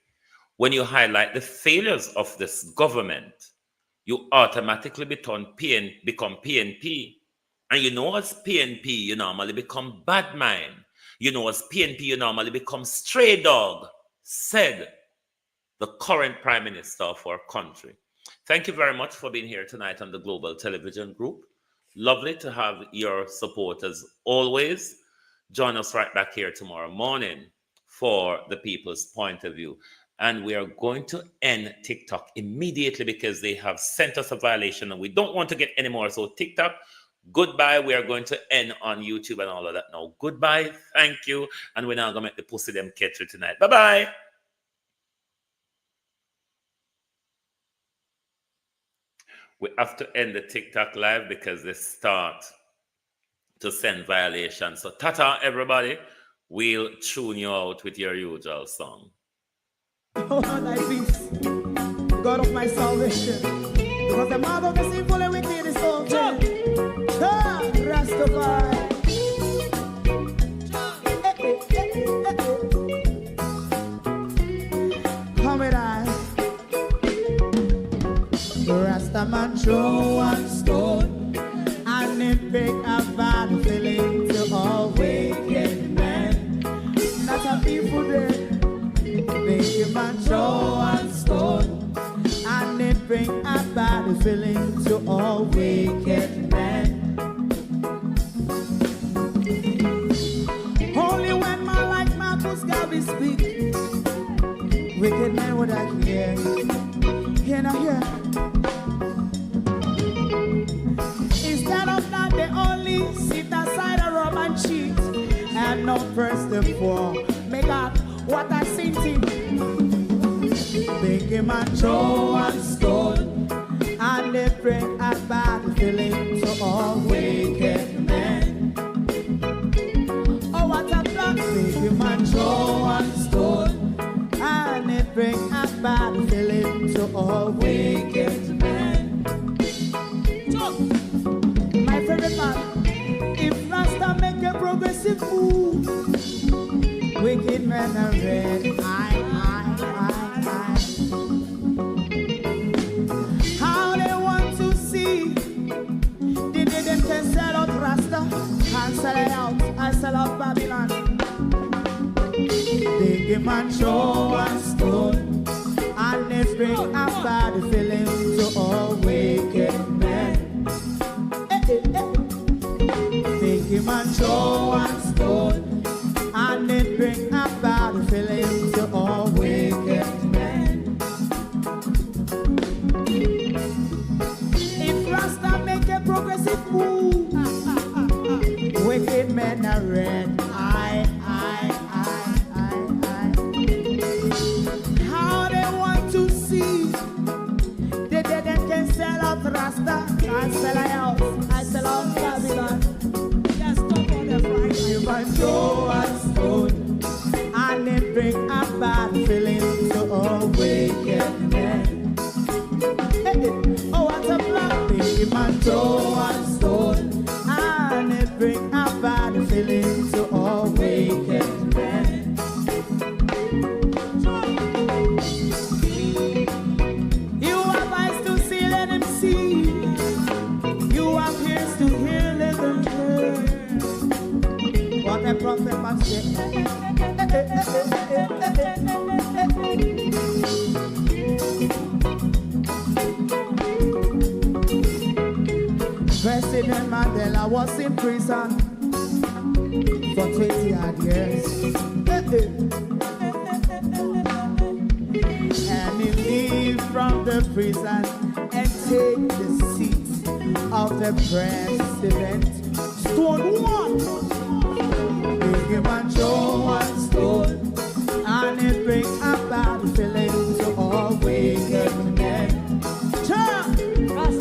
when you highlight the failures of this government, you automatically become PNP. And you know, as PNP, you normally become bad mind. You know, as PNP, you normally become stray dog, said the current Prime Minister of our country. Thank you very much for being here tonight on the Global Television Group. Lovely to have your support as always. Join us right back here tomorrow morning for the People's Point of View. And we are going to end TikTok immediately because they have sent us a violation and we don't want to get any more. So TikTok, goodbye. We are going to end on YouTube and all of that now. Goodbye. Thank you. And we're now going to make the pussy them catch it tonight. Bye-bye. We have to end the TikTok live because they start to send violations. So ta-ta, everybody. We'll tune you out with your usual song.
Oh, thy peace, God of my salvation. Because the mouth of the sinful and wicked is open. Rastafari. Come with I. Rastaman throw one stone and it pick a bad feeling to all wicked men. Not a people there. Make a man throw one stone and it bring a bad feeling to all wicked men. Only when man like Marcus Garvey speak, wicked men would I hear. Hear not hear. Instead of that, they only sit aside and rub and cheat and not press the poor. Make up what I seen to. Make a man throw one stone and they bring a bad feeling to all wicked men. Oh, what a plan. Make a man throw one stone and they bring a bad feeling to all wicked men. My favorite man. progressive move. Wicked men are red. How they want to see. They didn't can sell out Rasta and sell it out. I sell out Babylon. Big man show and stone. And let's bring a bad feeling to all wicked men. Big man show and stone. And let's bring a bad feeling to all wicked men. If Rasta make a progressive move, wicked men are red. How they want to see. They can sell out Rasta. I sell out. I sell out Babylon. Yes, talk on the Friday. You might show and stone. And they bring a bad feeling to all wicked men. Oh, what a black thing. Man, show and stone. And they bring a bad feeling to all wicked men. You have eyes to see, let him see. You have ears to hear, let them hear. What a prophet must say. President Mandela was in prison for 20 odd years. And he leave from the prison and take the seat of the president. Stone one. Big man show one stone. And it bring a bad feeling to all wicked men.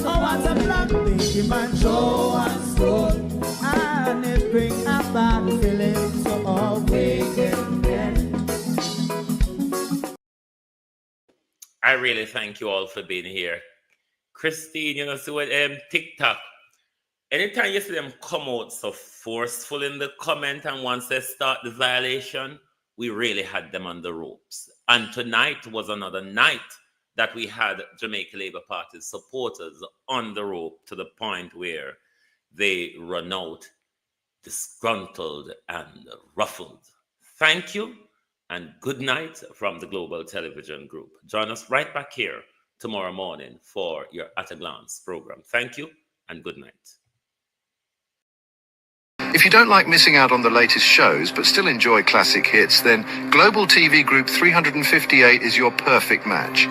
Oh, what's a black big man show and stone. And it bring a bad feeling to all wicked men.
I really thank you all for being here. Christine, you know, see what TikTok. Anytime you see them come out so forceful in the comment and once they start the violation, we really had them on the ropes. And tonight was another night that we had Jamaica Labour Party supporters on the rope to the point where they run out disgruntled and ruffled. Thank you and good night from the Global Television Group. Join us right back here tomorrow morning for your At a Glance program. Thank you and good night.
If you don't like missing out on the latest shows but still enjoy classic hits, then Global TV Group 358 is your perfect match.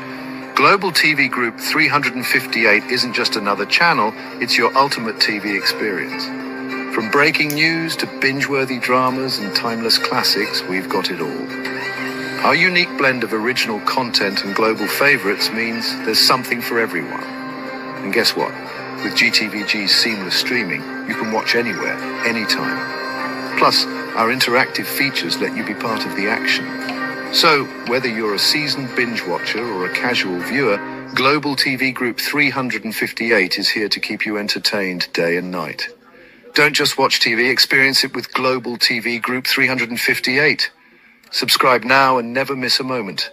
Global TV Group 358 isn't just another channel, it's your ultimate TV experience. From breaking news to binge-worthy dramas and timeless classics, we've got it all. Our unique blend of original content and global favorites means there's something for everyone. And guess what? With GTVG's seamless streaming, you can watch anywhere, anytime. Plus, our interactive features let you be part of the action. So, whether you're a seasoned binge watcher or a casual viewer, Global TV Group 358 is here to keep you entertained day and night. Don't just watch TV, experience it with Global TV Group 358. Subscribe now and never miss a moment.